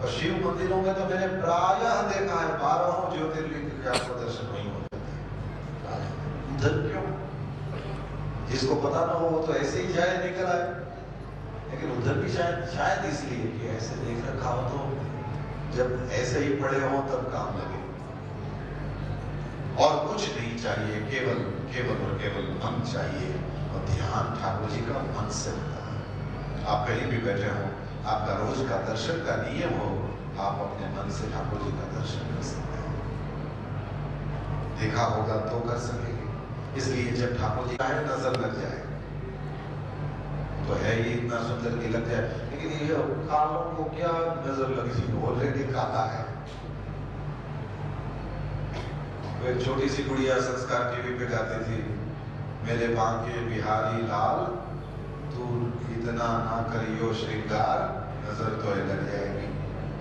और शिव मंदिरों में तो मैंने प्रायः देखा है 12 ज्योतिर्लिंग के आपको दर्शन नहीं होते। उधर क्यों? जिसको पता ना हो वो तो ऐसे ही जाए निकल आए, लेकिन उधर भी शायद इसलिए कि ऐसे देख रखा हो तो जब ऐसे ही पड़े हो तब काम लगे। और कुछ नहीं चाहिए, केवल केवल और केवल मन चाहिए। और ध्यान ठाकुर जी का मन से होता है। आप कहीं भी बैठे हो, आपका रोज का दर्शन का नियम हो, आप अपने मन से ठाकुर जी का दर्शन कर सकते हैं। देखा होगा तो कर सकेंगे। इसलिए जब ठाकुर जी का नजर लग जाए तो है ये इतना सुंदर कि लग जाए, लेकिन ये कालों को क्या नजर लगी, ऑलरेडी काला है। एक छोटी सी गुड़िया संस्कार टीवी पे गाती थी, मेरे बांके बिहारी लाल तू इतना ना करियो श्रृंगार, नजर तो लग जाएगी।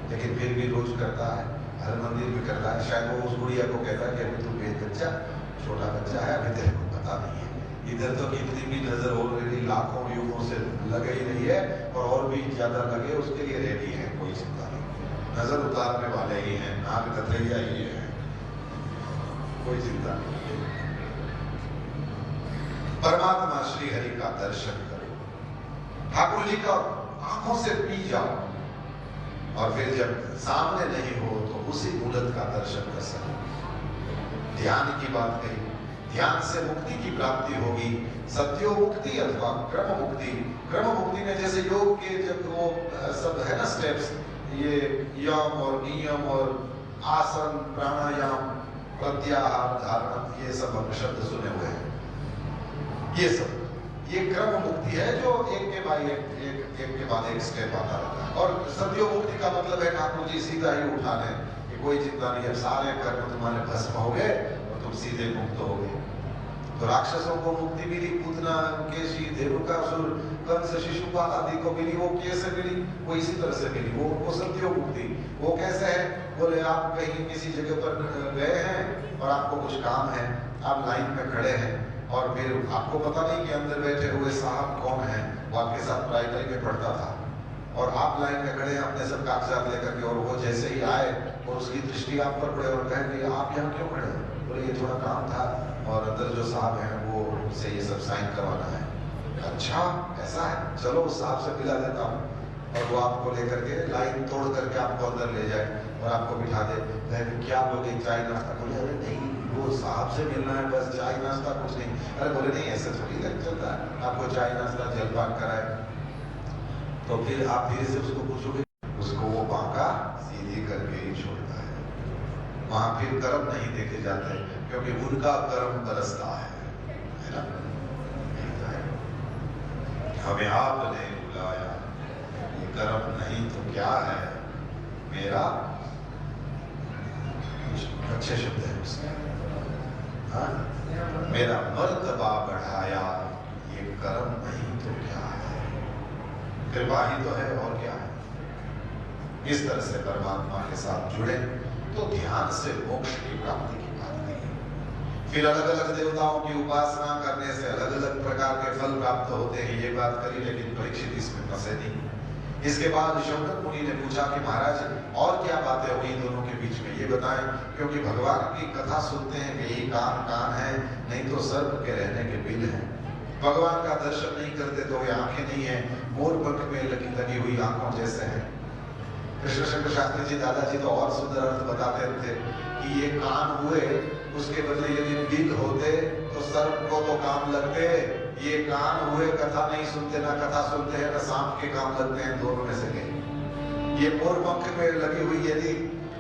लेकिन फिर भी रोज करता है, हर मंदिर में करता है। शायद वो उस गुड़िया को कहता है कि अभी तू बच्चा, छोटा बच्चा है, अभी तेरे को पता नहीं है। इधर तो कितनी भी नजर ऑलरेडी लाखों युगों से लग ही रही है, और भी ज्यादा लगे उसके लिए रेडी है, कोई चिंता नहीं। नजर उतारने वाले ही हैं, नाग नथैया ही है, कोई चिंता नहीं। परमात्मा श्री हरि का दर्शन करो, ठाकुर जी का आंखों से पी जाओ, और फिर जब सामने नहीं हो तो उसी मूर्त का दर्शन कर सको। ध्यान की बात कही, ध्यान से मुक्ति की प्राप्ति होगी, सत्यो मुक्ति अथवा क्रम मुक्ति। क्रम मुक्ति में जैसे योग के जब वो सब है ना स्टेप्स, ये यम और नियम और आसन प्राणायाम प्रत्याहार धारणा, ये सब हम शब्द सुने हुए हैं। ये क्रम मुक्ति है जो एक के बाद एक स्टेप आता रहता है। और सत्यो मुक्ति का मतलब है ठाकुर जी सीधा ही उठा लें कि कोई चिंता नहीं, अब सारे कर्म तुम्हारे भस्म हो गए और तुम सीधे मुक्त हो गए। तो राक्षसों को मुक्ति मिली, पूतना, केशी, धेनुकासुर, कंस, शिशुपाल आदि को मिली। वो कैसे मिली? वो इसी तरह से मिली। वो सत्यो मुक्ति। वो कैसे है? बोले आप कहीं किसी जगह पर गए हैं और आपको कुछ काम है, आप लाइन में खड़े हैं, और फिर आपको पता नहीं कि अंदर बैठे हुए साहब कौन है। वो आपके साथ प्राइमरी में पढ़ता था, और आप लाइन में खड़े हैं अपने सब कागजात लेकर के, और वो जैसे ही आए और उसकी दृष्टि आप पर पड़े और कहें कि आप यहाँ क्यों खड़े हैं? बोले ये थोड़ा काम था, और अंदर जो साहब हैं वो से ये सब साइन करवाना है। अच्छा ऐसा है, चलो उस साहब से मिला देता हूँ। और वो आपको लेकर के लाइन तोड़ करके आपको अंदर ले जाए और आपको बिठा दे। क्या लोगे, चाय नाश्ता? बोले अरे नहीं, वो साहब से मिलना है, बस चाय नाश्ता कुछ नहीं। अरे बोले नहीं, ऐसे थोड़ी लग चलता है, आपको चाय नाश्ता जलपान कराए। तो फिर आप धीरे से उसको पूछोगे, उसको वो बांका सीधी करके ही छोड़ता है। वहां फिर कर्म नहीं देखे जाते, क्योंकि उनका कर्म बरसता है ना। हमें आपने बुलाया, ये कर्म नहीं तो क्या है मेरा, अच्छे शब्द है उसके, हाँ? मेरा मर्तबा बढ़ाया, ये कर्म नहीं तो क्या है, कृपा ही तो है, और क्या है। इस तरह से परमात्मा के साथ जुड़े तो ध्यान से मोक्ष की प्राप्ति की बात नहीं। फिर अलग अलग देवताओं की उपासना करने से अलग अलग प्रकार के फल प्राप्त होते हैं, ये बात करी, लेकिन परीक्षित इसमें फंसे नहीं। इसके बाद शौनक मुनि ने पूछा कि महाराज और क्या बातें हुई दोनों के बीच में, ये बताएं, क्योंकि भगवान की कथा सुनते हैं कि यही कान है, नहीं तो सर्प के रहने के बिल है। भगवान का दर्शन नहीं करते तो ये आंखें नहीं है, मोर पंख में लगी हुई आंखों जैसे है। कृष्ण शंकर शास्त्री जी दादाजी तो और सुंदर अर्थ बताते थे कि ये कान हुए, उसके बदले यदि बिल होते तो सर्प को तो काम लगते, ये कान हुए कथा नहीं सुनते, ना कथा सुनते हैं, ना सांप के काम लगते हैं, दोनों में से नहीं। ये मोर पंख में लगी हुई यदि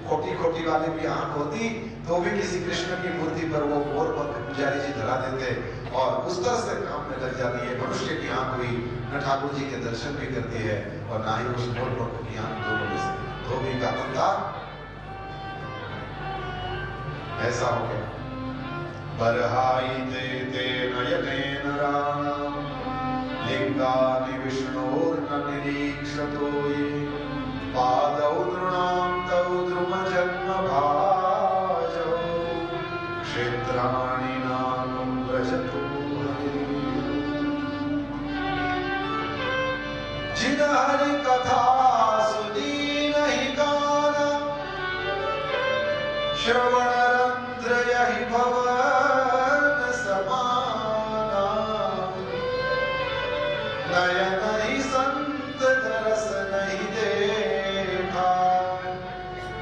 खोटी खोटी वाली भी आंख होती तो भी किसी कृष्ण की मूर्ति पर वो मोर पंख पुजारी जी धरा देते, और उस तरह से काम में लग जाती है। मनुष्य की आंख हुई, न ठाकुर जी के दर्शन भी करती है और ना ही उस मोर पंख की आंख, दोनों में से धोबी का बंदा ऐसा हो गया। बरहाई ते नयनेन राम लिंगानि विष्णोर्न निरीक्षतो ये पादौ नृणां तौ द्रुम जन्म भाजौ क्षेत्राणि नानुं व्रजतो जिन हरि कथा सुनी नहीं का श्रवणरंध्र यही भवन समाना, नयन ही संत दरस नहीं देखा,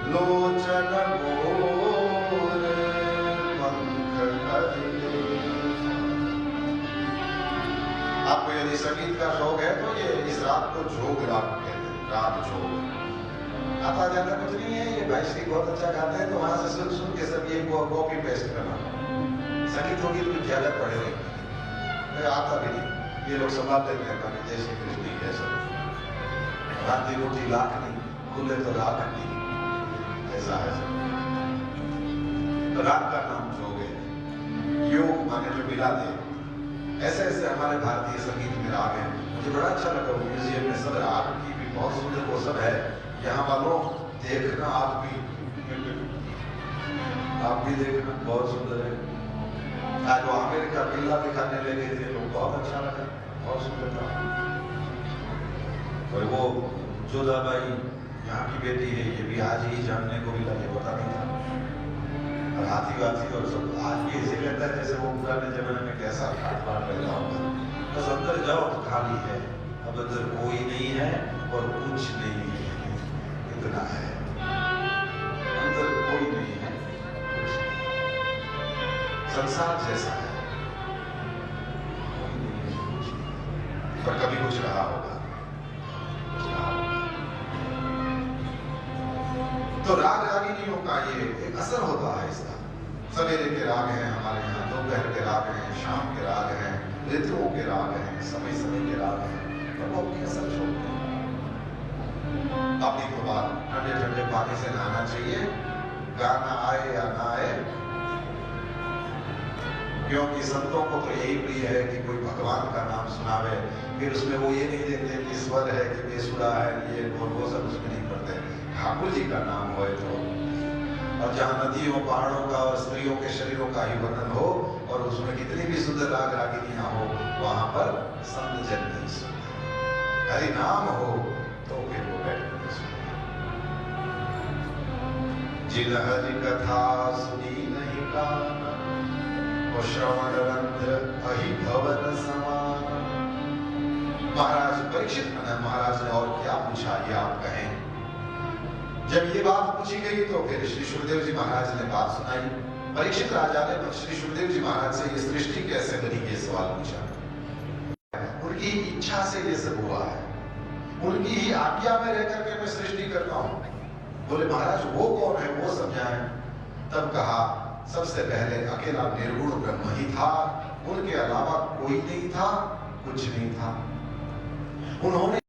लोचन मोर पंख कदिले। आपको यदि संगीत का शौक है तो ये इस राग को जोग राग कहते हैं, राग जोग। आता जाता कुछ नहीं है, ये भाई श्री बहुत अच्छा गाते हैं तो वहां से सुन सुन के सब ये कॉपी पेस्ट करना। संगीत होगी तो ज्यादा पढ़े नहीं, आता भी नहीं, ये लोग संभाल लेते हैं बाकी जैसे कृष्ण है सब। राती रोटी लाख नहीं, खुले तो लाख नहीं, ऐसा है सब। तो राग का नाम जोग है, योग माने जो मिला दे। ऐसे ऐसे हमारे भारतीय संगीत में राग है। मुझे बड़ा अच्छा लगा म्यूजियम में सब राग की भी बहुत सुंदर वो सब है। यहाँ वालों देखना, आप भी देखना, बहुत सुंदर है। आज वो आमिर का बिल्ला दिखाने लगे थे लोग, बहुत अच्छा लगा, बहुत सुंदर था। और वो जोधाबाई यहाँ की बेटी है, ये भी आज ही जानने को मिला, ये पता नहीं था। और हाथी वाथी और सब आज भी ऐसे कहता है जैसे वो पुराने जमाने में कैसा ठाट बाट रहता होगा। बस अंदर जाओ तो खाली है, अब अंदर कोई नहीं है और कुछ नहीं है, इतना है। अंदर कोई नहीं है, कुछ नहीं। संसार जैसा है, कोई नहीं है, कुछ नहीं। पर कभी कुछ रहा होगा, कुछ रहा होगा। तो राग रागिनियों का ये एक असर होता है इसका। सवेरे के राग हैं हमारे यहाँ, दोपहर के राग हैं, शाम के राग हैं, ऋतुओं के राग हैं, समय समय के राग हैं। तो वो अपनी असर छोड़ते हैं। अपनी को बात ठंडे ठंडे पानी से नहाना चाहिए, गाना आए या ना आए, क्योंकि संतों को तो यही प्रिय है कि कोई भगवान का नाम सुनावे। फिर उसमें वो ये नहीं देखते कि स्वर है कि बेसुरा है, ये वो सब उसमें नहीं पढ़ते। ठाकुर जी का नाम हो तो, और जहाँ नदियों पहाड़ों का और स्त्रियों के शरीरों का ही वर्णन हो और उसमें कितनी भी सुंदर राग रागिनियां हो, वहां पर संत जन नहीं सुनते। हरि नाम हो तो फिर वो बैठ कर सुनते। जिन हरि कथा सुनी नहीं काना, और श्रवण रंध्र अहि भवन समान। महाराज परीक्षित महाराज ने और क्या पूछा, ये आप कहें। जब ये बात पूछी गई तो फिर श्री सुखदेव जी महाराज ने बात सुनाई। परीक्षित राजा ने श्री सुखदेव जी महाराज से ये सृष्टि कैसे बनी ये सवाल पूछा। उनकी इच्छा से ये सब हुआ है, उनकी ही आज्ञा में रह करके मैं सृष्टि करता हूँ। बोले महाराज वो कौन है, वो समझाएं। तब कहा सबसे पहले अकेला निर्गुण ब्रह्म ही था, उनके अलावा कोई नहीं था, कुछ नहीं था। उन्होंने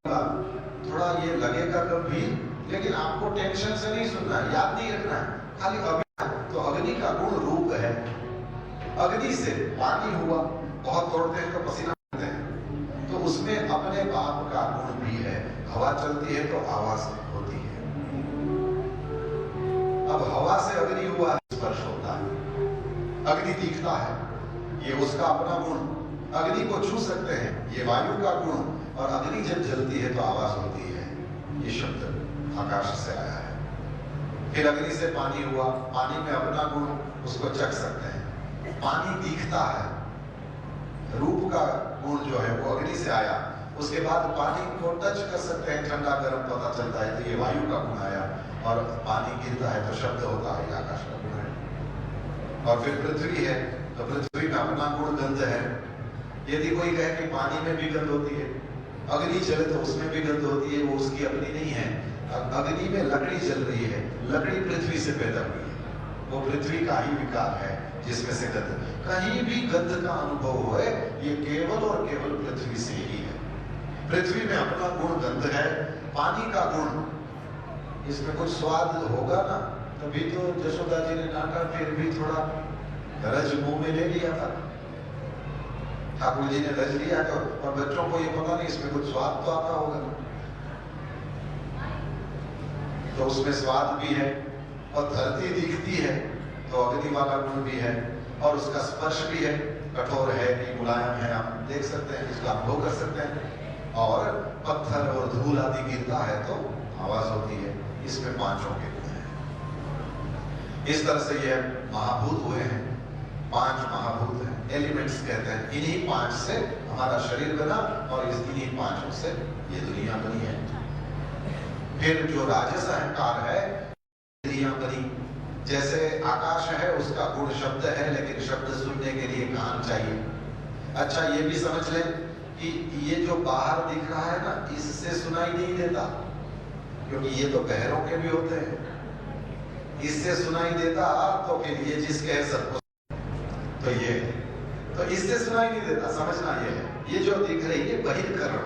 थोड़ा ये लगेगा कभी, लेकिन आपको टेंशन से नहीं सुनना है, याद नहीं रखना है, खाली अग्नि। तो अग्नि का गुण रूप है। अग्नि से पानी हुआ, बहुत दौड़ते हैं तो पसीना आते हैं, तो उसमें अपने बाप का गुण भी है। हवा चलती है तो आवाज होती है। अब हवा से अग्नि हुआ, स्पर्श होता है, अग्नि दिखता है, ये उसका अपना गुण। अग्नि को छू सकते हैं, ये वायु का गुण। और अग्नि जब जलती है तो आवाज होती है, ये शब्द आकाश से आया है। फिर अग्नि से पानी हुआ, पानी में अपना गुण, उसको चख सकते हैं। पानी दिखता है, रूप का गुण जो है वो अग्नि से आया। उसके बाद पानी को टच कर सकते हैं, ठंडा गर्म पता चलता है, तो ये वायु का गुण आया। और पानी गिरता है तो शब्द होता है, आकाश का गुण है। और फिर पृथ्वी है, तो पृथ्वी में अपना गुण गंध है। यदि कोई कहे कि पानी में भी गंध होती है, अग्नि जले तो उसमें भी गंध होती है, वो उसकी अपनी नहीं है। अग्नि में लकड़ी जल रही है, लकड़ी पृथ्वी से पैदा हुई है, वो पृथ्वी का ही विकार है जिसमें से गंध। कहीं भी गंध का अनुभव हो, ये केवल और केवल पृथ्वी से ही है। पृथ्वी में अपना गुण गंध है, पानी का गुण, इसमें कुछ स्वाद होगा ना, तभी तो यशोदा जी ने नाका फिर भी थोड़ा रज मुंह में ले लिया था। ठाकुर जी ने रज लिया तो, और बच्चों को ये पता नहीं इसमें कुछ स्वाद तो आता होगा, तो उसमें स्वाद भी है। और धरती दिखती है तो अग्नि वाला गुण भी है, और उसका स्पर्श भी है, कठोर है कि मुलायम है, आप देख सकते हैं, इसका अनुभव कर सकते हैं। और पत्थर और धूल आदि गिरता है तो आवाज होती है, इसमें पांचों के गुण हैं। इस तरह से ये महाभूत हुए हैं, 5 महाभूत हैं, एलिमेंट्स कहते हैं। इन्हीं 5 से हमारा शरीर बना और इन्हीं 5 से ये दुनिया बनी है। फिर जो राजस अहंकार है, इंद्रियां बनी। जैसे आकाश है, उसका गुण शब्द है, लेकिन शब्द सुनने के लिए कान चाहिए। अच्छा, ये भी समझ लें कि ये जो बाहर दिख रहा है ना, इससे सुनाई नहीं देता, क्योंकि ये तो बहरों के भी होते हैं। इससे सुनाई देता तो फिर ये जिसके है सबको, तो इससे सुनाई नहीं देता। समझना ये है, ये जो दिख रही है बहिर्करण,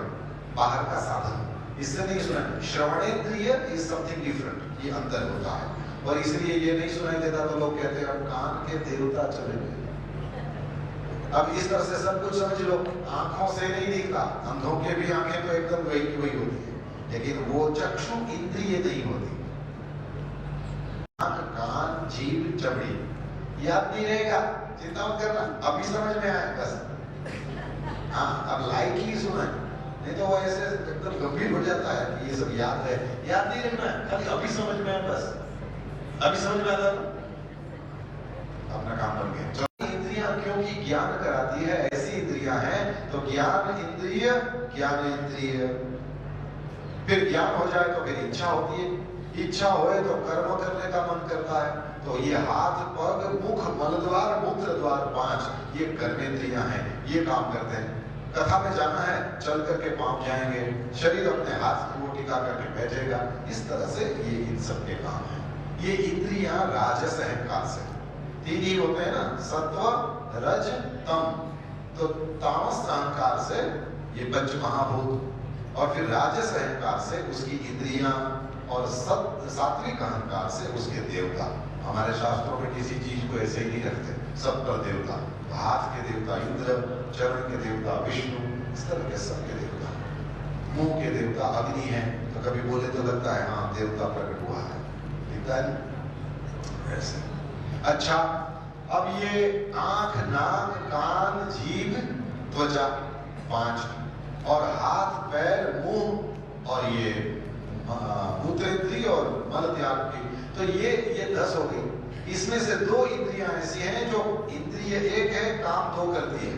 बाहर का साधन, इससे नहीं सुना। श्रवणेंद्रिय इज समथिंग डिफरेंट, ये अंतर होता है, और इसलिए ये नहीं सुनाई देता। तो लोग कहते हैं अब कान के देवता चले गए। अब इस तरह से सब कुछ समझ लो, आंखों से नहीं दिखता, अंधों के भी आंखें तो एकदम वही की वही होती है, लेकिन वो चक्षु इंद्रिय नहीं होती। कान, जीभ, चमड़ी याद नहीं रहेगा, चिंता मत करना, अभी समझ में आया बस। हाँ, अब लाइटली सुना, नहीं तो वो ऐसे एकदम गंभीर हो जाता है कि ये सब याद है, याद नहीं रखना है, खाली अभी समझ में आया बस। अभी समझ में आता, अपना काम बन गया। इंद्रियां क्योंकि ज्ञान कराती है, ऐसी इंद्रियां हैं, तो ज्ञान इंद्रिय, ज्ञान इंद्रिय। फिर ज्ञान हो जाए तो फिर इच्छा होती है, इच्छा होए तो कर्म करने का मन करता है। तो ये हाथ, पग, मुख, मलद्वार, मूत्र द्वार 5 ये कर्मेंद्रियां हैं, ये काम करते हैं। कथा में जाना है, चल करके पांव जाएंगे, शरीर अपने हाथ को टिका करके बैठेगा। इस तरह से ये इन सब के काम है। ये इंद्रियां राजस अहंकार से, 3 ही होते हैं ना, सत्व, रज, तम। तो तामस अहंकार से ये पंच महाभूत, और फिर राजस अहंकार से उसकी इंद्रियां, और सात्विक अहंकार से उसके देवता। हमारे शास्त्रों में किसी चीज को ऐसे ही नहीं रखते, सब पर देवता। हाथ के देवता इंद्र, चरण के देवता विष्णु, इस तरह के सबके देवता। मुंह के देवता अग्नि है, तो कभी बोले तो लगता है हाँ देवता प्रकट हुआ है, दिखता है ऐसे। अच्छा, अब ये आंख, नाक, कान, जीभ, त्वचा 5, और हाथ, पैर, मुंह, और ये मूत्रेंद्रिय और मल त्याग की, तो ये 10 हो गई। इसमें से 2 इंद्रियां ऐसी हैं जो इंद्रिय एक है, काम 2 करती है।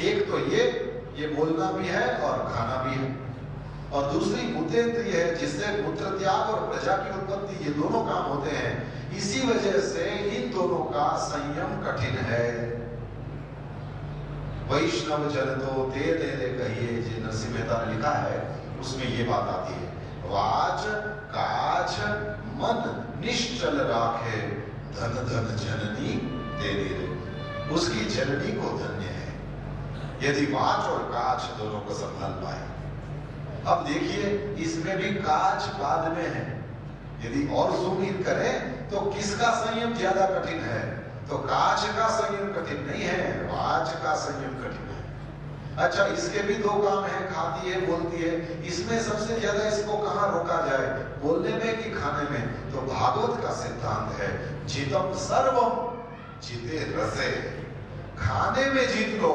एक तो ये बोलना भी है और खाना भी है, और दूसरी मूत्रेंद्रिय है, जिससे मूत्र त्याग और प्रजा की उत्पत्ति, ये दोनों काम होते हैं। इसी वजह से इन दोनों का संयम कठिन है। वैष्णव जन तो दे कहिए, जो नरसिंह मेहता ने लिखा है, उसमें ये बात आती है, वाच काज मन निश्चल राखे, धन धन जननी तेरे रे। उसकी जननी को धन्य है यदि वाच और काज दोनों को संभाल पाए। अब देखिए, इसमें भी काज बाद में है। यदि और सुमित करें तो किसका संयम ज्यादा कठिन है? तो काज का संयम कठिन नहीं है, वाच का संयम कठिन है। अच्छा, इसके भी 2 काम है, खाती है, बोलती है। इसमें सबसे ज्यादा इसको कहाँ रोका जाए, बोलने में कि खाने में? तो भागवत का सिद्धांत है, जितम सर्वम जिते रसे। खाने में जीत लो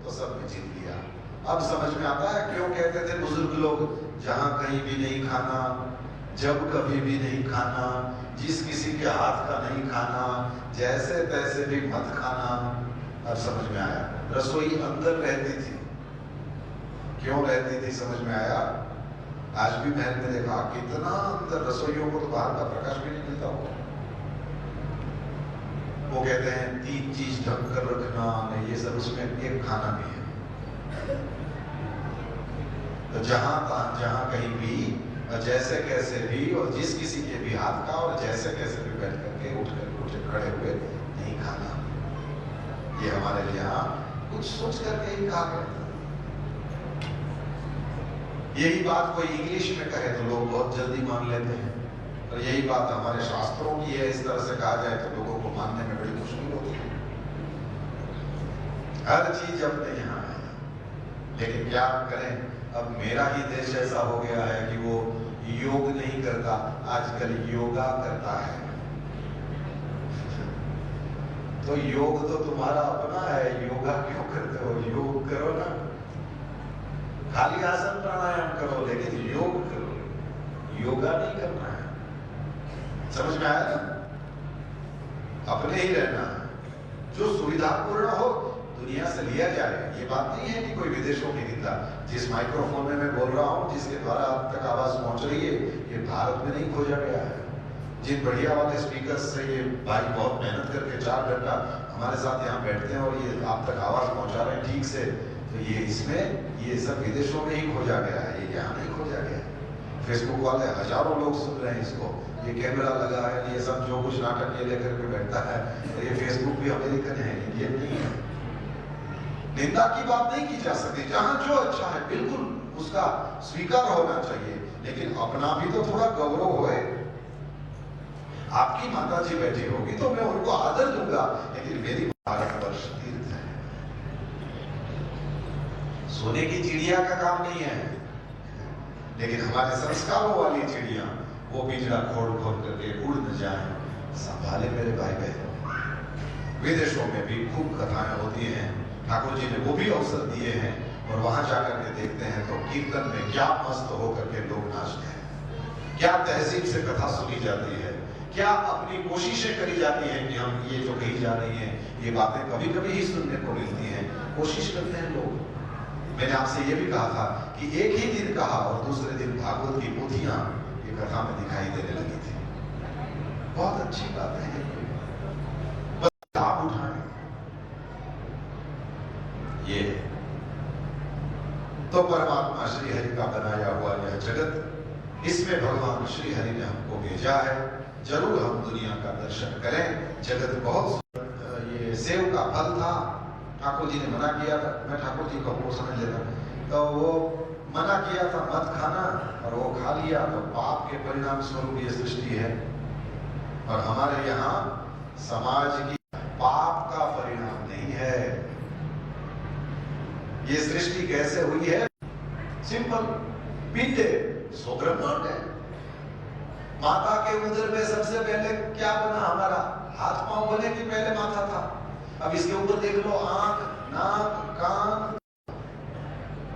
तो सब में जीत लिया। अब समझ में आता है क्यों कहते थे बुजुर्ग लोग, जहां कहीं भी नहीं खाना, जब कभी भी नहीं खाना, जिस किसी के हाथ का नहीं खाना, जैसे तैसे भी मत खाना। अब समझ में आया, रसोई अंदर रहती थी। क्यों रहती थी समझ में आया। आज भी महल में देखा कितना अंदर, रसोइयों को तो बाहर का प्रकाश भी नहीं मिलता होगा। वो कहते हैं 3 चीज ढक कर रखना, नहीं ये सब, उसमें एक खाना भी है। तो जहां कहीं भी, जैसे कैसे भी, और जिस किसी के भी हाथ का, और जैसे कैसे भी बैठ करके उठ खड़े हुए नहीं खाना। ये हमारे यहाँ कुछ सोच करके ही कहा करता। यही बात कोई इंग्लिश में कहे तो लोग बहुत जल्दी मान लेते हैं, और यही बात हमारे शास्त्रों की है। इस तरह से कहा जाए तो लोगों को मानने में बड़ी मुश्किल होती है। हर चीज अपने यहाँ है, लेकिन क्या करें, अब मेरा ही देश ऐसा हो गया है कि वो योग नहीं करता, आजकल योगा करता है। तो योग तो तुम्हारा अपना है, योगा क्यों करते हो? योग करो ना, खाली आसन प्राणायाम करो, लेकिन योग करो, योगा नहीं करना है। समझ में आया ना? अपने ही रहना है, जो सुविधापूर्ण हो दुनिया से लिया जाए। ये बात नहीं है कि कोई विदेशों की निंदा। जिस माइक्रोफोन में मैं बोल रहा हूँ, जिसके द्वारा आप तक आवाज पहुंच रही है, ये भारत में नहीं खोजा गया है। जिन बढ़िया वाले स्पीकर से ये भाई बहुत मेहनत करके 4 घंटा हमारे साथ यहाँ बैठते हैं और ये आप तक आवाज पहुंचा रहे हैं ठीक से, तो ये इसमें ये सब विदेशों में ही खोजा गया है, ये यहाँ नहीं खोजा गया है। फेसबुक वाले हजारों लोग सुन रहे हैं इसको, ये कैमरा लगा है, ये सब जो कुछ नाटक ये लेकर के बैठता है, तो ये फेसबुक भी अमेरिकन है, इंडियन नहीं है। निंदा की बात नहीं की जा सकती, जहां जो अच्छा है बिल्कुल उसका स्वीकार होना चाहिए, लेकिन अपना भी तो थोड़ा गौरव होए। आपकी माता जी बैठी होगी तो मैं उनको आदर दूंगा, लेकिन मेरी भारतवर्ष तीर्थ है, सोने की चिड़िया का काम नहीं है। लेकिन हमारे संस्कारों वाली चिड़िया वो पिंजरा खोल खोल करके उड़ न जाए, संभाले मेरे भाई बहन। विदेशों में भी खूब कथाएं होती हैं, ठाकुर जी ने वो भी अवसर दिए हैं, और वहां जाकर के देखते हैं तो कीर्तन में क्या मस्त होकर के लोग नाचते हैं, क्या तहजीब से कथा सुनी जाती है, क्या अपनी कोशिशें करी जाती हैं कि हम ये जो कही जा रही हैं ये बातें कभी कभी ही सुनने को मिलती हैं, कोशिश करते हैं लोग। मैंने आपसे ये भी कहा था कि एक ही दिन कहा और दूसरे दिन भागवत की पोथियां ये कथा में दिखाई देने लगी थी। बहुत अच्छी बात है, बस लाभ उठाने ये तो परमात्मा श्री हरि का बनाया हुआ यह जगत, इसमें भगवान श्री हरि ने हमको भेजा है, जरूर हम दुनिया का दर्शन करें। जगत बहुत ये सेव का फल था, ठाकुर जी ने मना किया था, मैं ठाकुर जी को समझ लेता, तो वो मना किया था मत खाना, और वो खा लिया, तो पाप के परिणाम स्वरूप ये सृष्टि है। और हमारे यहाँ समाज की पाप का परिणाम नहीं है। ये सृष्टि कैसे हुई है? सिंपल, पिंड सो ब्रह्मांड है। माता के उदर में सबसे पहले क्या बना? हमारा हाथ पांव बने कि पहले माथा था? अब इसके ऊपर देख लो, आंख, नाक, कान,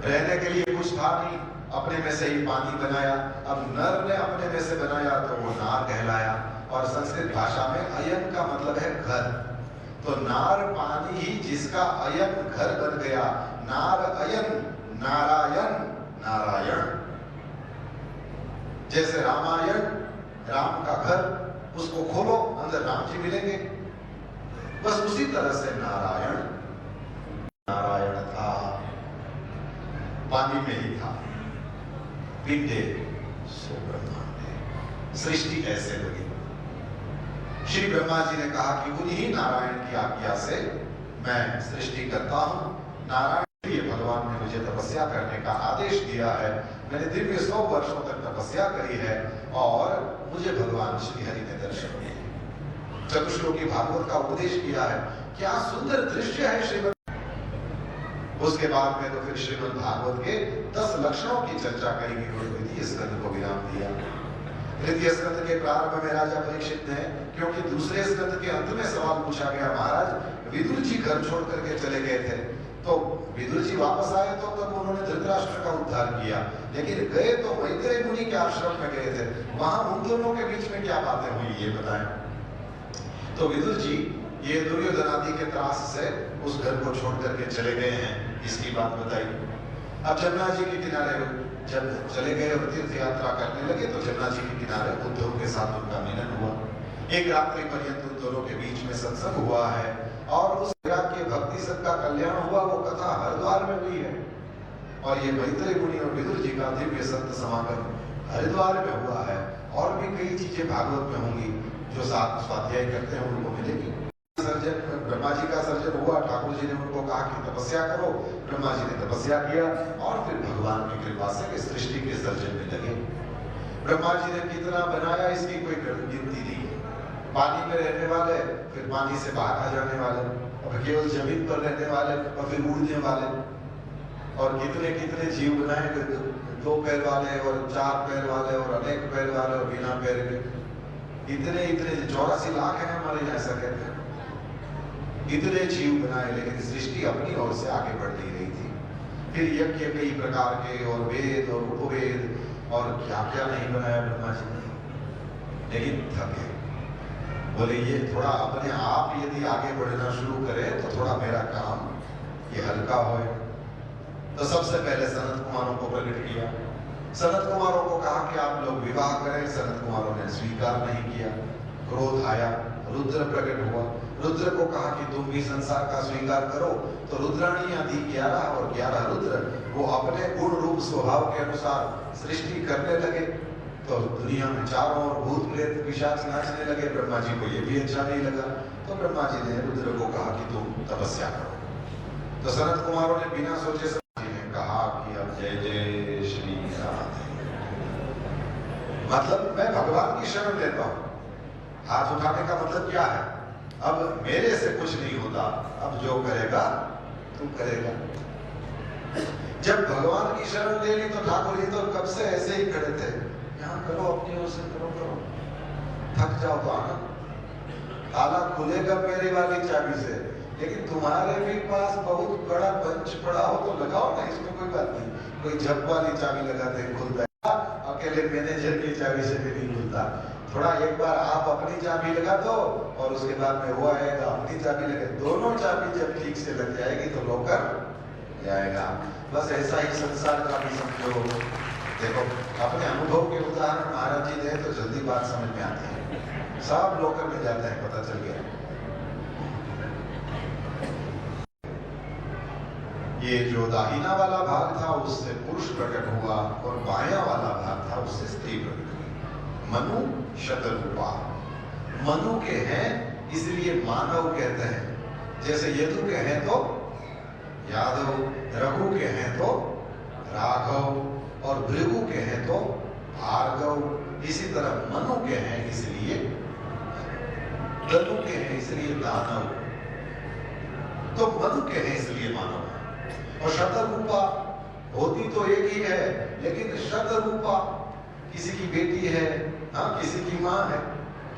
रहने के लिए कुछ था नहीं, अपने में से ही पानी बनाया। अब नर ने अपने में से बनाया तो वो नार कहलाया, और संस्कृत भाषा में अयन का मतलब है घर। तो नार पानी ही जिसका अयन घर बन गया, नार अयन, नारायण, नारायण। जैसे रामायण, राम का घर, उसको खोलो अंदर राम जी मिलेंगे, बस उसी तरह से नारायण, नारायण था, पानी में ही था। पिंडे सो ब्रह्मांडे, सृष्टि ऐसे हुई। श्री ब्रह्मा जी ने कहा कि उन्हीं नारायण की आज्ञा से मैं सृष्टि करता हूं। नारायण प्रिय भगवान ने मुझे तपस्या करने का आदेश दिया है, मैंने दिव्य 100 वर्षों तक तपस्या करी है, और मुझे भगवान श्री हरि ने दर्शन दिए, चतुश्लोकी भागवत का उपदेश किया है। क्या सुंदर दृश्य है श्रीमद्। उसके बाद में तो फिर श्रीमद् भागवत के 10 लक्षणों की चर्चा करी गई और द्वितीय स्कंद को विराम दिया। तृतीय स्कंद के प्रारंभ में राजा परीक्षित ने, क्योंकि दूसरे स्कंद के अंत में सवाल पूछा गया, महाराज विदुर जी घर छोड़ करके चले गए थे, तो विदुर जी वापस आए तो तब उन्होंने धृतराष्ट्र का उद्धार किया, लेकिन गए तो मैत्रेय मुनि के आश्रम में गए थे, वहां उन दोनों के बीच में क्या बातें हुई ये बताएं। तो विदुर जी ये दुर्योधन आदि के त्रास से उस घर को छोड़ करके चले गए हैं, इसकी बात बताई। अब जमुना जी के किनारे जब चले गए और तीर्थ यात्रा करने लगे, तो जमुना जी के किनारे उद्धव के साथ उनका मिलन हुआ। एक रात्रि पर्यंत उन दोनों के बीच में सत्संग हुआ है, और उस के भक्ति सबका कल्याण हुआ, वो कथा हरिद्वार में हुई है। और ये मैत्रेय मुनि और विदुर जी का दिव्य संत समागम हरिद्वार में हुआ है। और भी कई चीजें भागवत में होंगी, जो साथ स्वाध्याय करते हैं उनको मिलेगी। सर्जन ब्रह्मा जी का सर्जन हुआ, ठाकुर जी ने उनको कहा कि तपस्या करो, ब्रह्मा जी ने तपस्या किया, और फिर भगवान की कृपा से सृष्टि के सर्जन में लगे। ब्रह्मा जी ने कितना बनाया इसकी कोई गिनती नहीं है। पानी में रहने वाले, फिर पानी से बाहर आ जाने वाले, और केवल जमीन पर रहने वाले, और फिर उड़ने वाले, और कितने कितने जीव बनाए, 2 पैर वाले और 4 पैर वाले और अनेक पैर वाले और बिना पैर के, इतने 84 लाख है हमारे यहाँ, ऐसा कहते हैं। इतने जीव बनाए, लेकिन सृष्टि अपनी ओर से आगे बढ़ नहीं रही थी। फिर यज्ञ कई प्रकार के, और वेद और उपवेद और क्या क्या नहीं बनाया ब्रह्मा जी ने, लेकिन थके। बोले ये थोड़ा अपने आप यदि आगे बढ़ना शुरू करे तो थोड़ा मेरा काम ये हल्का हो। तो सबसे पहले सनत कुमारों को प्रकट किया। सनत कुमारों को कहा कि आप लोग विवाह करें। सनत कुमारों ने स्वीकार नहीं किया। क्रोध आया, रुद्र प्रकट हुआ। रुद्र को कहा कि तुम भी संसार का स्वीकार करो। तो रुद्राणियां थी 11 और 11 रुद्र वो अपने गुण रूप स्वभाव के अनुसार सृष्टि करने लगे। तो दुनिया में चारों ओर भूत प्रेत पिशाच नाचने लगे। ब्रह्मा जी को ये भी अच्छा नहीं लगा। तो ब्रह्मा जी ने रुद्र को कहा कि तुम तपस्या करो। तो सनत कुमारों ने बिना सोचे समझे ने कहा कि अब जय जय श्री राम, मतलब मैं भगवान की शरण लेता हूं। हाथ उठाने का मतलब क्या है? अब मेरे से कुछ नहीं होता, अब जो करेगा तू करेगा। जब भगवान की शरण ले ली तो ठाकुर जी तो कब से ऐसे ही खड़े थे, यहाँ करो अपनी ओर से करो करो, थक जाओ तो आना। ताला खुलेगा मेरी वाली चाबी से, लेकिन तुम्हारे भी पास बहुत बड़ा बंच पड़ा हो तो लगाओ ना, इसमें कोई बात नहीं। कोई झप वाली चाबी लगाते खुलता है, अकेले मैनेजर की चाबी से भी नहीं खुलता। थोड़ा एक बार आप अपनी चाबी लगा दो और उसके बाद में वो आएगा अपनी चाबी लगे, दोनों चाबी जब ठीक से लग जाएगी तो लॉकर जाएगा। बस ऐसा ही संसार का भी समझो। देखो अपने अनुभव के उदाहरण महाराज जी दे तो जल्दी बात समझ में आती है। सब लॉकर में जाते हैं, पता चल गया। ये जो दाहिना वाला भाग था उससे पुरुष प्रकट हुआ और बायां वाला भाग था उससे स्त्री प्रकट हुई। मनु शतरूपा, मनु के हैं इसलिए मानव कहते हैं। जैसे यदु के हैं तो यादव, रघु के हैं तो राघव और भृगु के हैं तो भार्गव। इसी तरह मनु के हैं इसलिए, दनु के हैं इसलिए दानव, तो मनु के हैं इसलिए मानव। और शतरूपा होती तो एक ही है, लेकिन शतरूपा किसी की बेटी है, हाँ किसी की माँ है,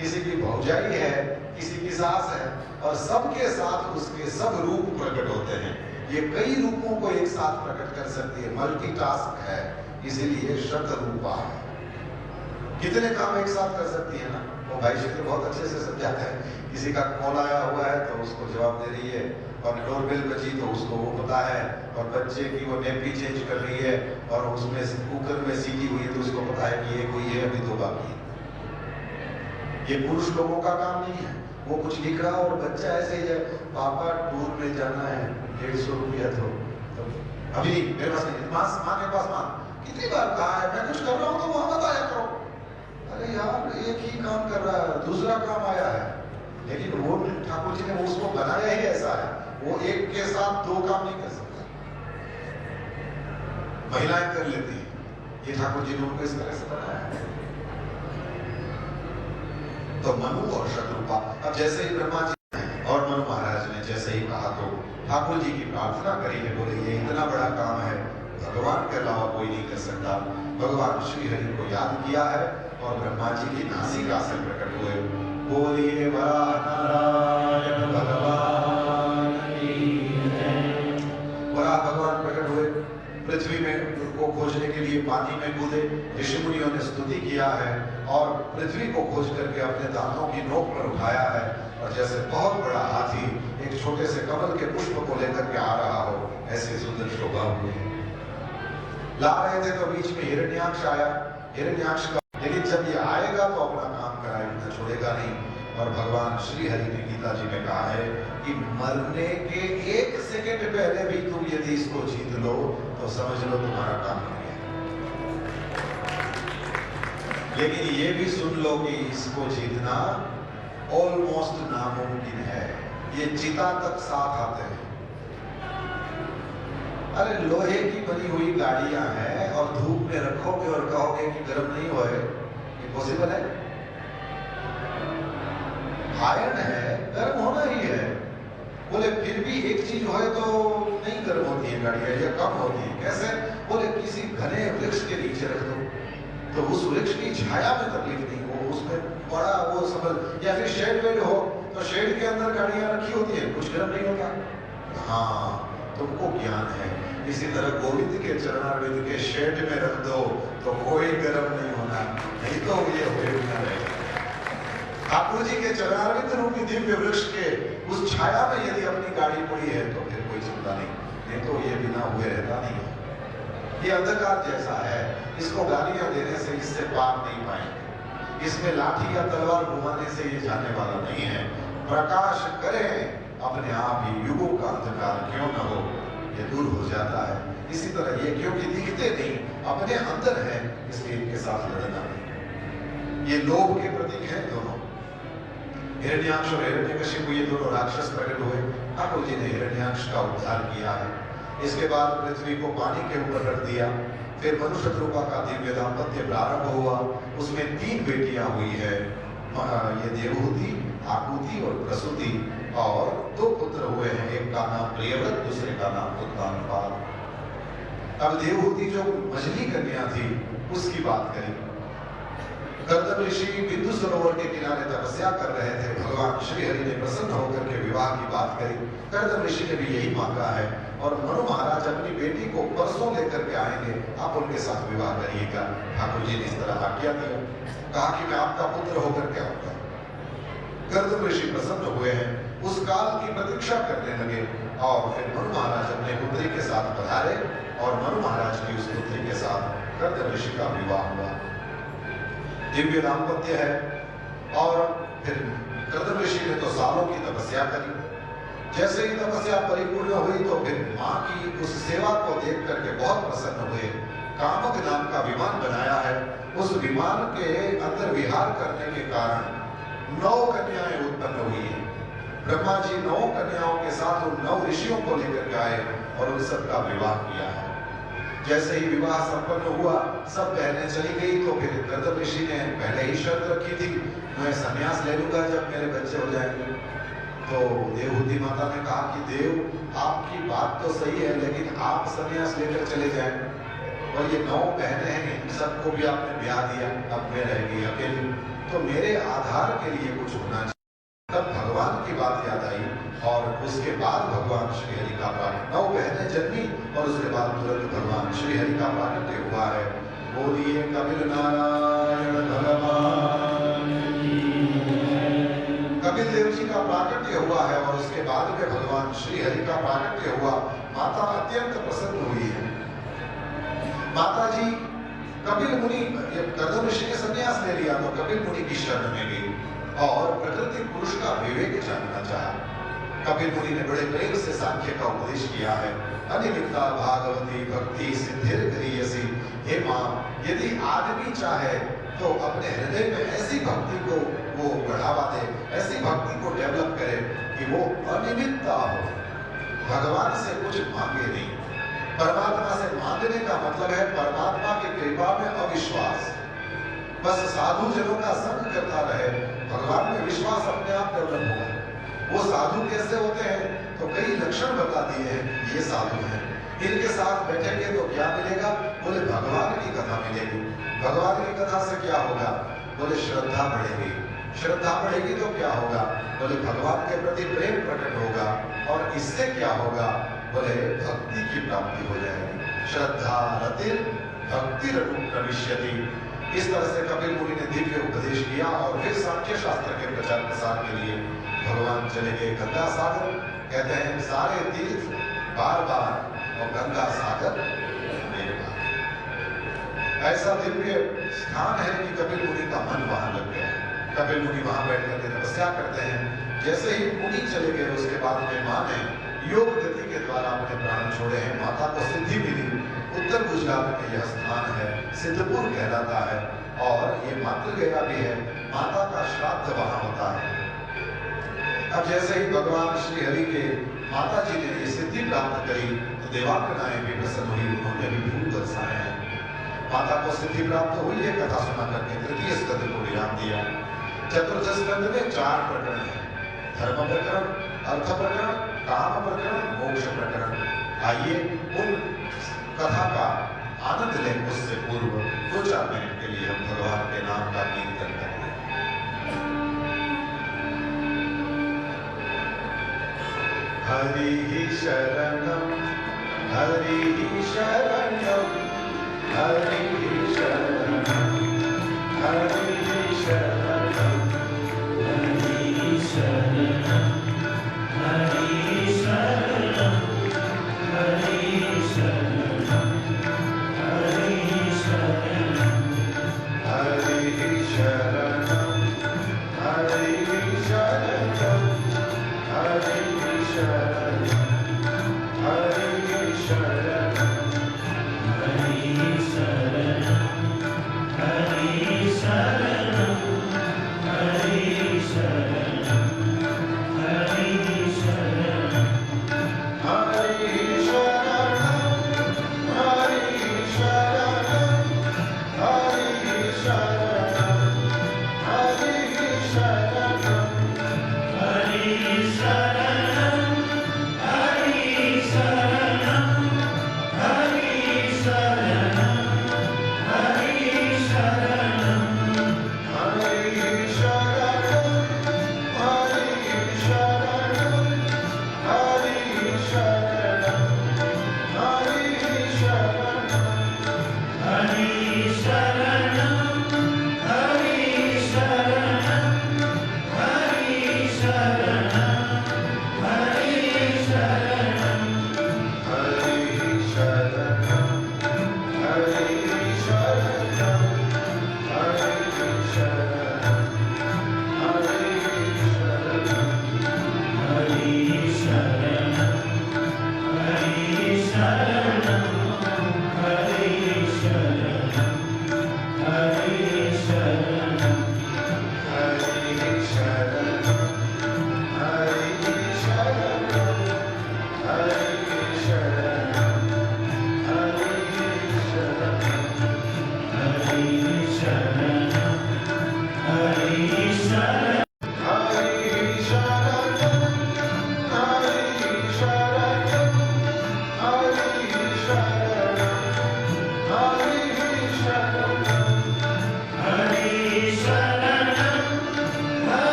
किसी की भौजाई है, किसी की सास है, और सबके साथ उसके सब रूप प्रकट होते हैं। ये कई रूपों को एक साथ प्रकट कर सकती है, मल्टीटास्क है, इसीलिए शतरूपा है। कितने काम एक साथ कर सकती है ना। वो भाई क्षेत्र बहुत अच्छे से समझाता है। किसी का कॉल आया हुआ है तो उसको जवाब दे रही है, और डोरबेल बजी तो उसको वो पता है, और बच्चे की वो नेपी चेंज कर रही है, और उसमें कुकर में सीटी हुई है तो उसको पता है कि ये कोई है, अभी तो बाकी है। ये पुरुष लोगों का काम नहीं है। वो कुछ लिख रहा और बच्चा ऐसे ही है, पापा टूर में जाना है 150 रुपया तो अभी मेरे पास नहीं, माँ के पास माँ कितनी बार कहा है मैं कुछ कर रहा हूँ तो वहां बताया करो। अरे यार एक ही काम कर रहा है, दूसरा काम आया है। लेकिन वो ठाकुर जी ने उसको बनाया ही ऐसा है, वो एक के साथ दो काम नहीं कर सकता। महिलाएं कर लेती हैं, ये ठाकुर जी ने उनको इस तरह से बनाया है। तो मनु और शतरूपा, अब जैसे ही ब्रह्मा जी और मनु महाराज ने जैसे ही कहा तो ठाकुर जी की प्रार्थना करी है। बोले ये इतना बड़ा काम है, भगवान के अलावा कोई नहीं कर सकता। भगवान श्री हरि को याद किया है और ब्रह्मा जी की नासिका से प्रकट हुए। बोलिए वराह नारायण भगवान की जय। वराह भगवान प्रकट हुए, पृथ्वी में को खोजने के लिए पानी में कूदे। ऋषि मुनियों ने स्तुति किया है और पृथ्वी को खोज करके अपने दांतों की नोक पर उठाया है। और जैसे बहुत बड़ा हाथी एक छोटे से कमल के पुष्प को लेकर के आ रहा हो, ऐसे सुंदर शोभा हुई। ला रहे थे तो बीच में हिरण्याक्ष आया। हिरण्याक्ष का, लेकिन जब ये आएगा तो अपना काम कराएगा, छोड़ेगा नहीं। और भगवान श्री हरि ने गीता जी में कहा है कि मरने के 1 सेकंड पहले भी तुम यदि इसको जीत लो तो समझ लो तुम्हारा काम हो गया। लेकिन ये भी सुन लो कि इसको जीतना ऑलमोस्ट नामुमकिन है। ये चिता तक साथ आते हैं। अरे लोहे की बनी हुई गाड़ियां हैं और धूप में रखोगे और कहोगे कि गर्म नहीं होए, ये पॉसिबल है? आयरन है, गर्म होना ही है। बोले फिर भी एक चीज हो तो नहीं गर्म होती है गाड़ियां या कम होती है। कैसे? बोले किसी घने वृक्ष के नीचे रख दो तो उस वृक्ष की छाया में तकलीफ नहीं हो, उसमें बड़ा वो समझ, या फिर शेड वेड हो तो शेड के अंदर गाड़ियां रखी होती है, कुछ गर्म नहीं होता। हाँ, तुमको ज्ञान है। इसी तरह गोविंद के चरणारविंद के शेड में रख दो तो कोई गर्म नहीं होना, नहीं तो ये हुए ना रहेगा। ठाकुर जी के चरणारविंद रूपी दिव्य वृक्ष के उस छाया में यदि अपनी गाड़ी पड़ी है तो फिर कोई चिंता नहीं तो ये बिना हुए रहता नहीं है। ये अंधकार जैसा है, इसको गालियां देने से इससे पार नहीं पाएंगे, इसमें लाठी या तलवार घुमाने से ये जाने वाला नहीं है। प्रकाश करें अपने आप ही, युगों का अंधकार क्यों न हो ये दूर हो जाता है। इसी तरह ये क्योंकि दिखते नहीं, अपने अंदर है, इसलिए इनके साथ लड़ना नहीं। ये लोभ के प्रतीक हैं दोनों, हिरण्याक्ष और हिरण्यकशिपु, ये दोनों राक्षस प्रकट हुए। ठाकुर जी ने हिरण्याक्ष का उद्धार किया है। इसके बाद पृथ्वी को पानी के ऊपर रख दिया। फिर मनु शत्रुपा का दिव्य दाम्पत्य प्रारंभ हुआ। उसमें 3 बेटियां हुई है, ये देवहूति, आकुति और प्रसूति, और 2 पुत्र हुए हैं, एक का नाम प्रियव्रत, दूसरे का नाम उत्तानपाद। अब देवहूति जो मछली कन्या थी उसकी बात करें। कर्दम ऋषि बिंदु सरोवर के किनारे तपस्या कर रहे थे। भगवान श्री हरि ने प्रसन्न होकर के विवाह की बात करी। कर्दम ऋषि ने भी यही मांगा है और मनु महाराज अपनी बेटी को परसों लेकर के आएंगे, आप उनके साथ विवाह करिएगा। ठाकुर जी ने इस तरह आज्ञा दी, कहा कि मैं आपका पुत्र होकर के आऊंगा। कर्दम ऋषि प्रसन्न हुए हैं, उस काल की प्रतीक्षा करने लगे और फिर मनु महाराज अपने पुत्री के साथ पधारे और मनु महाराज की उस पुत्री के साथ कर्दम ऋषि का विवाह हुआ। दिव्य दाम्पत्य है। और फिर कर्दम ऋषि ने तो सालों की तपस्या करी। जैसे ही तपस्या परिपूर्ण हुई तो फिर माँ की उस सेवा को देख करके बहुत प्रसन्न हुए। कामक नाम का विमान बनाया है, उस विमान के अंदर विहार करने के कारण 9 कन्याएं उत्पन्न हुई है। ब्रह्मा जी 9 कन्याओं के साथ उन 9 ऋषियों को लेकर के आए और उन सबका विवाह किया है। जैसे ही विवाह संपन्न हुआ, सब बहनें चली गई तो फिर कर्दम ऋषि ने पहले ही शर्त रखी थी, मैं संन्यास ले लूंगा जब मेरे बच्चे हो जाएंगे। तो देवहूति माता ने कहा कि देव आपकी बात तो सही है, लेकिन आप संन्यास लेकर चले जाएं और ये 9 बहनें हैं, इन सबको भी आपने ब्याह दिया, अब मैं रहेगी अकेली, तो मेरे आधार के लिए कुछ होना चाहिए। तब भगवान की बात याद आई और उसके बाद भगवान श्री हरि का प्राकट्य, 9 बहनें जन्मी और उसके बाद तुरंत भगवान श्री हरि का प्राकट्य हुआ है। बोलिए कपिल नारायण भगवान की। कपिल देव जी का प्राकट्य हुआ है और उसके बाद में भगवान श्री हरि का प्राकट्य हुआ। माता अत्यंत प्रसन्न हुई है। माता जी कपिल मुनि, कर्दम ऋषि ने संन्यास ले लिया तो कपिल मुनि की शरण में गई और प्रकृति पुरुष का विवेक जानना चाहा। कपिल मुनि ने बड़े प्रेम से सांख्य का उपदेश किया है। अनिमित्ता भागवती भक्ति सिद्धिर गरीयसी। हे मां, यदि आदमी चाहे तो अपने हृदय में ऐसी भक्ति को वो बढ़ावा दे, ऐसी भक्ति को डेवलप करे कि वो अनिमित्ता हो, भगवान से कुछ मांगे नहीं। परमात्मा से मांगने का मतलब है परमात्मा की कृपा में अविश्वास, बस साधु जनों का संग करता रहे, भगवान में विश्वास अपने आप डेवलप होगा। वो साधु कैसे होते हैं तो कई लक्षण बता दिए हैं, ये साधु हैं, इनके साथ बैठेंगे तो क्या मिलेगा, बोले भगवान की कथा मिलेगी। भगवान की कथा से क्या होगा, बोले श्रद्धा बढ़ेगी। श्रद्धा बढ़ेगी तो क्या होगा, बोले भगवान के प्रति प्रेम प्रकट होगा और इससे क्या होगा, बोले भक्ति की प्राप्ति हो जाएगी। श्रद्धा रतिर भक्ति प्रविष्यति। इस तरह से कपिल मुनि ने दिव्य उपदेश किया और फिर सांख्य शास्त्र के प्रचार प्रसार के लिए भगवान चले गए गंगा सागर। कहते हैं सारे तीर्थ बार बार और गंगा सागर मेरे बार। ऐसा दिव्य स्थान है कि कपिल मुनि का मन वहां लग गया। कपिल मुनि वहां बैठ करके तपस्या करते हैं। जैसे ही मुनि चले गए उसके बाद में मां ने योग गति के द्वारा अपने प्राण छोड़े हैं। माता को सिद्धि मिली। उत्तर गुजरात में यह स्थान है, सिद्धपुर कहलाता है और ये मातृगया भी है। माता का श्राद्ध वहां होता है। अब जैसे ही भगवान श्री हरि के माता जी ने ये सिद्धि प्राप्त करी तो देवांगनाएं भी प्रसन्न हुई, उन्होंने भी फूल बरसाए हैं। माता को सिद्धि प्राप्त हुई है, कथा सुना करके तृतीय स्कंद को विराम दिया। चतुर्थ स्कंद में 4 प्रकरण है, धर्म प्रकरण, अर्थ प्रकरण, काम प्रकरण, मोक्ष प्रकरण। आइए उन कथा का आनंद लें। उससे पूर्व 2-4 मिनट के लिए हम भगवान के नाम का कीर्तन करें। हरि शरणम हरि शरणम हरि शरणम हरि शरणम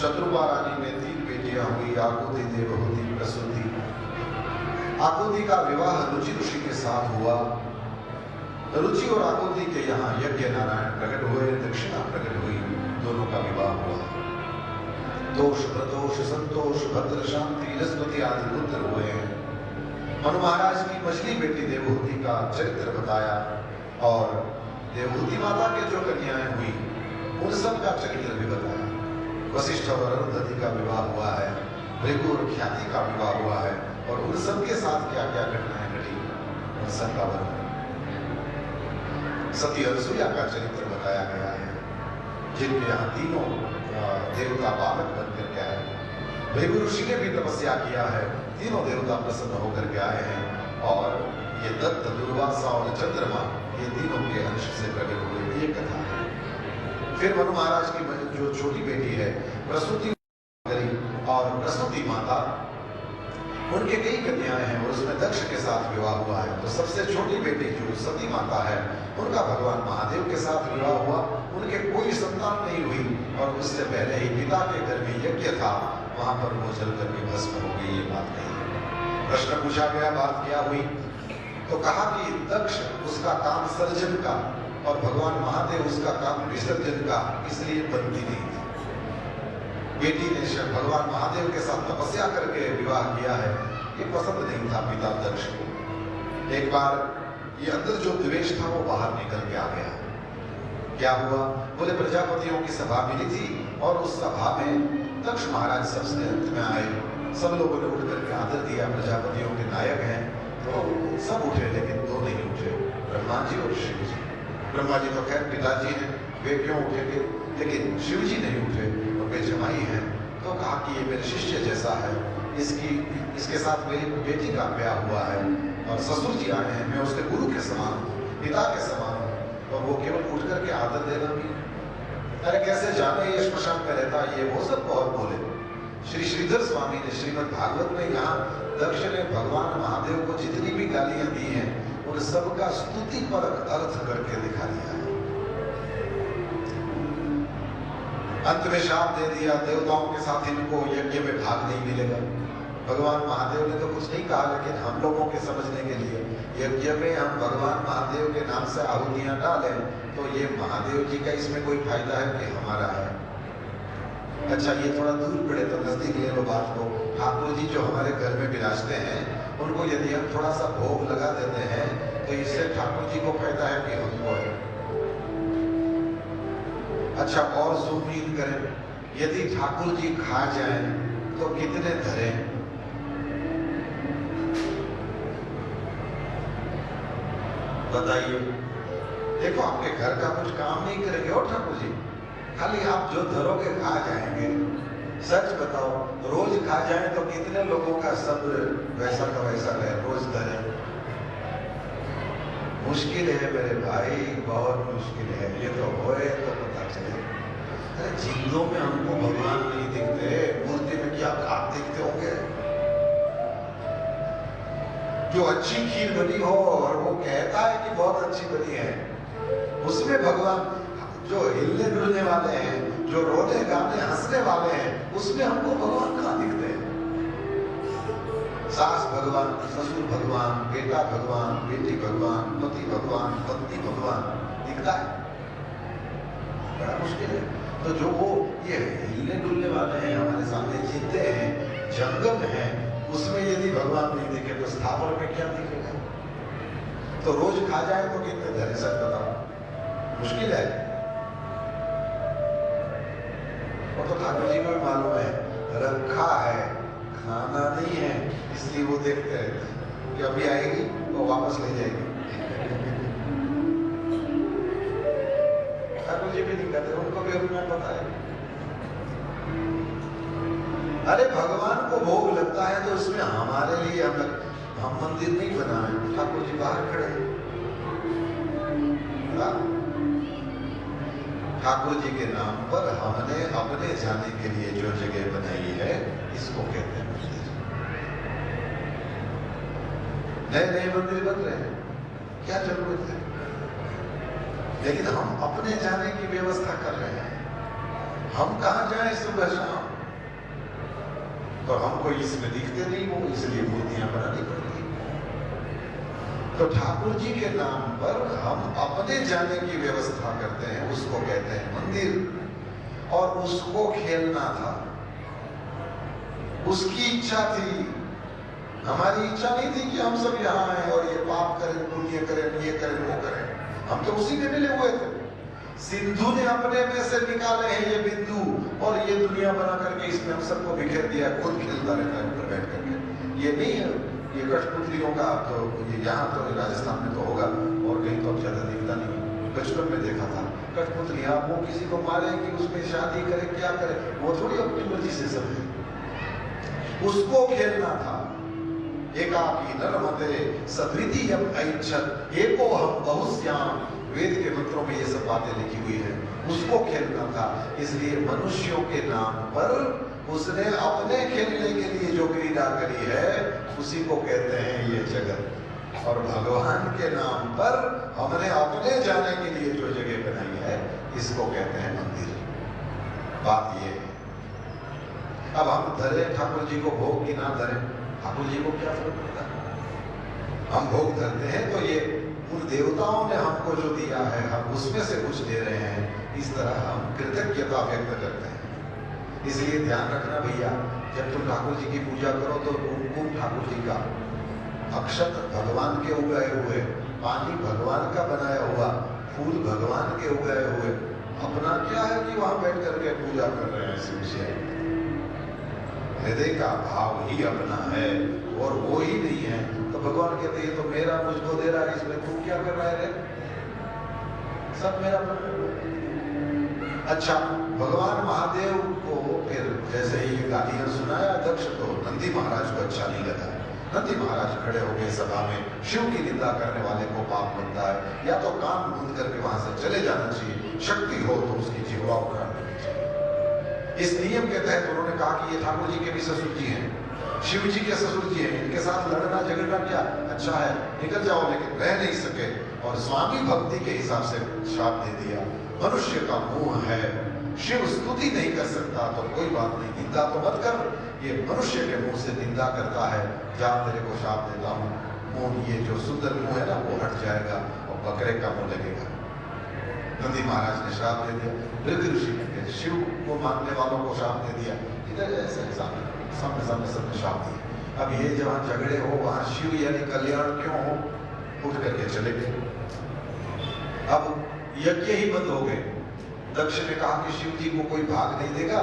शत्रुपा रानी में 3 बेटियां हुई, आकुति, देवहूति, प्रसूति। आकुति का विवाह रुचि ऋषि के साथ हुआ। रुचि और आकुति के यहाँ यज्ञ नारायण प्रकट हुए, दक्षिणा प्रकट हुई, दोनों का विवाह हुआ। दोष, प्रदोष, संतोष, भद्र, शांति, रसवती आदि पुत्र हुए। मनु महाराज की मछली बेटी देवहूति का चरित्र बताया और देवहूति माता के जो कन्याएं हुई उन सब का चरित्र भी बताया। वशिष्ठ और अरुंधति का विवाह हुआ है, भृगु और ख्याति का विवाह हुआ है और उन सब के साथ क्या क्या घटनाएं घटी उन सब का वर्णन। सती अनसुईया का चरित्र बताया गया है, जिनके यहाँ तीनों देवता बालक बनकर के आए। भृगु ऋषि ने भी तपस्या किया है, तीनों देवता प्रसन्न होकर के आए हैं और ये दत्त, दुर्वासा और चंद्रमा ये तीनों के अंश से प्रकट हुए, ये कथा है। फिर मनु महाराज की जो छोटी बेटी है प्रसूति और प्रसूति माता, उनके कई कन्याएं हैं और उसमें दक्ष के साथ विवाह हुआ है। तो सबसे छोटी बेटी जो सती माता है उनका भगवान महादेव के साथ विवाह हुआ। उनके कोई संतान नहीं हुई और उससे पहले ही पिता के घर में यज्ञ था, वहां पर वो जल करके भस्म हो गई। ये बात नहीं है। प्रश्न पूछा गया, बात क्या हुई? तो कहा कि दक्ष उसका काम सर्जन का और भगवान महादेव उसका काम विसर्जन का, इसलिए बनती नहीं थी। बेटी ने भगवान महादेव के साथ तपस्या करके विवाह किया है, ये पसंद नहीं था पिता दक्ष को। एक बार ये अंदर जो द्वेष था वो बाहर निकल के आ गया। क्या हुआ? बोले प्रजापतियों की सभा मिली थी और उस सभा में दक्ष महाराज सबसे अंत में आए। सब लोगों ने उठ करके आदर दिया, प्रजापतियों के नायक हैं। तो सब उठे लेकिन दो नहीं उठे, ब्रह्मा जी और शिव जी। ब्रह्मा जी तो खैर पिताजी हैं, वे क्यों उठेंगे, लेकिन शिव जी नहीं उठे और वे जमाई हैं। तो कहा कि ये मेरे शिष्य जैसा है, इसके साथ मेरी बेटी का ब्याह हुआ है और ससुर जी आए हैं, मैं उसके गुरु के समान हूँ, पिता के समान हूँ, और वो केवल उठ करके आदर देना भी। अरे कैसे जाने ये श्मशान में रहता, ये वो सब बहुत बोले। श्री श्रीधर स्वामी ने श्रीमद् भागवत में यहाँ दक्ष ने भगवान महादेव को जितनी भी गालियां दी हैं उन सब का स्तुति परक अर्थ करके दिखा दिया है। अंत में शाप दे दिया, देवताओं के साथ इनको यज्ञ में भाग नहीं मिलेगा। भगवान महादेव ने तो कुछ नहीं कहा, लेकिन हम लोगों के समझने के लिए यज्ञ में हम भगवान महादेव के नाम से आहुतियां डालें तो ये महादेव जी का इसमें कोई फायदा है कि हमारा है? अच्छा ये थोड़ा दूर पड़े तो नजदीक ले लो बात को। ठाकुर जी जो हमारे घर में विराजते हैं उनको यदि हम थोड़ा सा भोग लगा देते हैं तो इससे ठाकुर जी को फायदा है कि हमको है? अच्छा और जूम इन करें, यदि ठाकुर जी खा जाएं तो कितने धरें? बताइए। देखो आपके घर का कुछ काम नहीं करेंगे और ठाकुर जी, खाली आप जो धरोगे खा जाएंगे। सच बताओ, रोज खा जाए तो कितने लोगों का सब्र वैसा का वैसा रहे, रोज धरे? मुश्किल है मेरे भाई, बहुत मुश्किल है। ये तो होए तो पता चले। अरे जिंदों में हमको भगवान नहीं दिखते, मूर्ति में क्या आप दिखते होंगे? जो अच्छी खीर बनी हो और वो कहता है कि बहुत अच्छी बनी है, उसमें भगवान, जो हिलने डुलने वाले हैं, जो रोने गाने हंसने वाले हैं, उसमें हमको भगवान कहाँ दिखते हैं? सास भगवान, ससुर भगवान, बेटा भगवान, बेटी भगवान, पति भगवान, पत्नी भगवान दिखता है? बड़ा मुश्किल है। तो जो वो ये हिलने डुलने वाले हैं, हमारे सामने जीते हैं, जंगम है, उसमें यदि भगवान नहीं दिखे तो स्थावर में क्या दिखेगा? तो रोज खा जाए तो कितने धरे? सच बताओ, मुश्किल है। और तो ठाकुर जी को भी मालूम है, रखा है, खाना नहीं है, इसलिए वो देखते हैं कि अभी आएगी तो वापस ले जाएगी। ठाकुर जी भी नहीं कहते, उनको भी अपना पता है। अरे भगवान को भोग लगता है तो उसमें हमारे लिए हम मंदिर नहीं बनाए, ठाकुर जी बाहर खड़े। ठाकुर जी के नाम पर हमने अपने जाने के लिए जो जगह बनाई है, इसको कहते हैं मंदिर। नए नए मंदिर बन रहे हैं, क्या जरूरत है? लेकिन हम अपने जाने की व्यवस्था कर रहे हैं। हम कहाँ जाएं सुबह शाम? तो हमको इसमें दिखते नहीं वो, इसलिए मूर्तियां बनानी पड़ती। तो ठाकुर जी के नाम पर हम अपने जाने की व्यवस्था करते हैं, उसको कहते हैं मंदिर। और उसको खेलना था, उसकी इच्छा थी, हमारी इच्छा नहीं थी कि हम सब यहाँ आए और ये पाप करें, पुण्य करें, ये करें, वो करें। हम तो उसी में मिले हुए थे। सिंधु ने अपने में से निकाले हैं ये बिंदु और ये दुनिया बना करके इसमें हम सबको बिखेर दिया, खुद खेलता रहता है ऊपर बैठ करके। ये नहीं है, ये कठपुतलियों का तो ये यहाँ तो राजस्थान में तो होगा और कहीं तो ज्यादा दिखता नहीं। बचपन में देखा था कठपुतलियां, वो किसी को मारे कि उसमें शादी करे, क्या करे, वो थोड़ी अपनी मर्जी से सब है, उसको खेलना था। एकाकी नरमते सद्वितीयम ऐच्छत् एको हम बहुश्याम, वेद के मंत्रों में ये सब बातें लिखी हुई है, उसको खेलना था। इसलिए मनुष्यों के नाम पर उसने अपने खेलने के लिए जो क्रीड़ा करी है उसी को कहते हैं ये जगत। और भगवान के नाम पर हमने अपने जाने के लिए जो जगह बनाई है इसको कहते हैं मंदिर। बात ये है, अब हम धरे ठाकुर जी को भोग की ना धरे, ठाकुर जी को क्या फर्क पड़ता है। हम भोग धरते हैं तो ये उन देवताओं ने हमको जो दिया है हम उसमें से कुछ दे रहे हैं, इस तरह हम कृतज्ञता व्यक्त करते हैं। इसलिए ध्यान रखना भैया, जब तुम ठाकुर जी की पूजा करो तो कुमकुम ठाकुर जी का, अक्षत भगवान के उगाए हुए, पानी भगवान का बनाया हुआ, फूल भगवान के उगाए हुए, अपना क्या है कि वहां बैठ करके पूजा कर रहे हैं शिव से। हृदय का भाव ही अपना है और वो ही नहीं है तो भगवान कहते हैं तो मेरा मुझको दे रहा है, इसमें तू क्या कर रहा है? सब मेरा। अच्छा, भगवान महादेव को फिर जैसे ही गालियां सुनाया दक्ष, तो नंदी महाराज को अच्छा नहीं लगा। नंदी महाराज खड़े हो गए सभा में, शिव की निंदा करने वाले को पाप बनता है, या तो कान बंद करके वहां से चले जाना चाहिए, शक्ति हो तो उसकी जिह्वा उखाड़ देनी चाहिए। इस नियम के तहत उन्होंने कहा कि ये ठाकुर जी के भी ससुर जी हैं, शिव जी के ससुर जी हैं, इनके साथ लड़ना झगड़ना क्या अच्छा है, निकल जाओ, लेकिन रह नहीं सके और स्वामी भक्ति के हिसाब से श्राप दे दिया। मनुष्य का मुंह है, शिव स्तुति नहीं कर सकता तो कोई बात नहीं, निंदा तो मत कर, ये मनुष्य के मुंह से निंदा करता है, जा तेरे को श्राप देता हूँ, मुंह ये जो सुंदर मुंह है ना वो हट जाएगा और बकरे का मुंह लगेगा। नंदी महाराज ने श्राप दे दिया, वृद्ध ऋषि ने शिव को मानने वालों को श्राप दे दिया, इधर ऐसे सामने सामने सबने श्राप दिया। अब ये जहाँ झगड़े हो वहां शिव यानी कल्याण क्यों हो, उठ करके चले गए। अब यज्ञ ही बंद हो गए। दक्ष ने कहा कि शिव जी को कोई भाग नहीं देगा,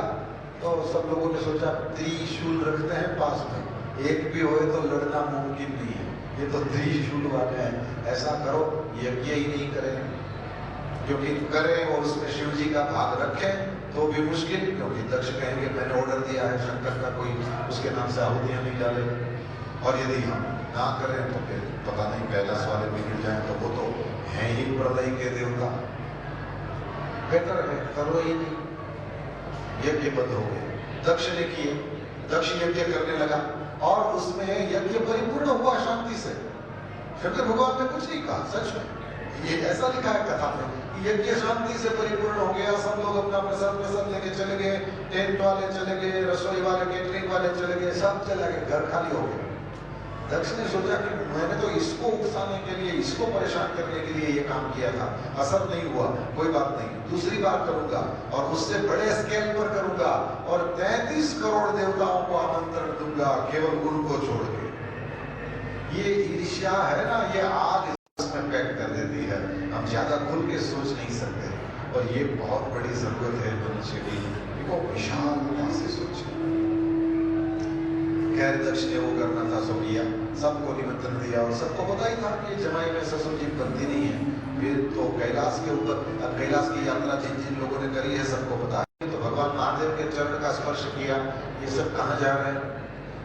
तो सब लोगों ने सोचा त्रिशूल रखते हैं पास में, एक भी होए तो लड़ना मुमकिन नहीं है, ये तो त्रिशूल वाले हैं, ऐसा करो यज्ञ ही नहीं करें, क्योंकि करें और उसमें शिव जी का भाग रखें तो भी मुश्किल, क्योंकि दक्ष कहेंगे मैंने ऑर्डर दिया है शंकर का, कोई उसके नाम से आहुतियां नहीं डाले, और यदि हम ना करें तो फिर पता नहीं कैलाश वाले बिगड़ जाए, तो वो तो है ही प्रलय के देवता, बेटर है करो ही नहीं। यज्ञ बंद हो गए, दक्ष ने किए, दक्ष यज्ञ करने लगा और उसमें यज्ञ परिपूर्ण हुआ शांति से। शंकर भगवान ने कुछ नहीं कहा, सच में ये ऐसा लिखा है कथा में, यज्ञ शांति से परिपूर्ण हो गया, सब लोग अपना प्रसाद लेके चले गए, टेंट वाले चले गए, रसोई वाले केटरिंग वाले चले गए, सब चले गए, घर खाली हो गए। दक्ष ने सोचा कि मैंने तो इसको उकसाने के लिए, इसको परेशान करने के लिए ये काम किया था, असर नहीं हुआ, कोई बात नहीं, दूसरी बार करूंगा और उससे बड़े स्केल पर करूंगा और 33 करोड़ देवताओं को आमंत्रण दूंगा, केवल गुरु को छोड़ के। ये ईर्ष्या है ना, ये आग इसमें पैक कर देती है, हम ज्यादा खुल के सोच नहीं सकते, और ये बहुत बड़ी जरूरत है मनुष्य की, देखो विशालता से सोचे। खैर दक्ष ने वो करना था सो किया, सबको निमंत्रण दिया और सबको पता ही था कि जमाई में ससुर जी बनती नहीं है। फिर तो कैलाश के ऊपर, कैलाश की यात्रा जिन जिन लोगों ने करी है सबको पता है, तो भगवान महादेव के चरण का स्पर्श किया, ये सब कहाँ जा रहे हैं,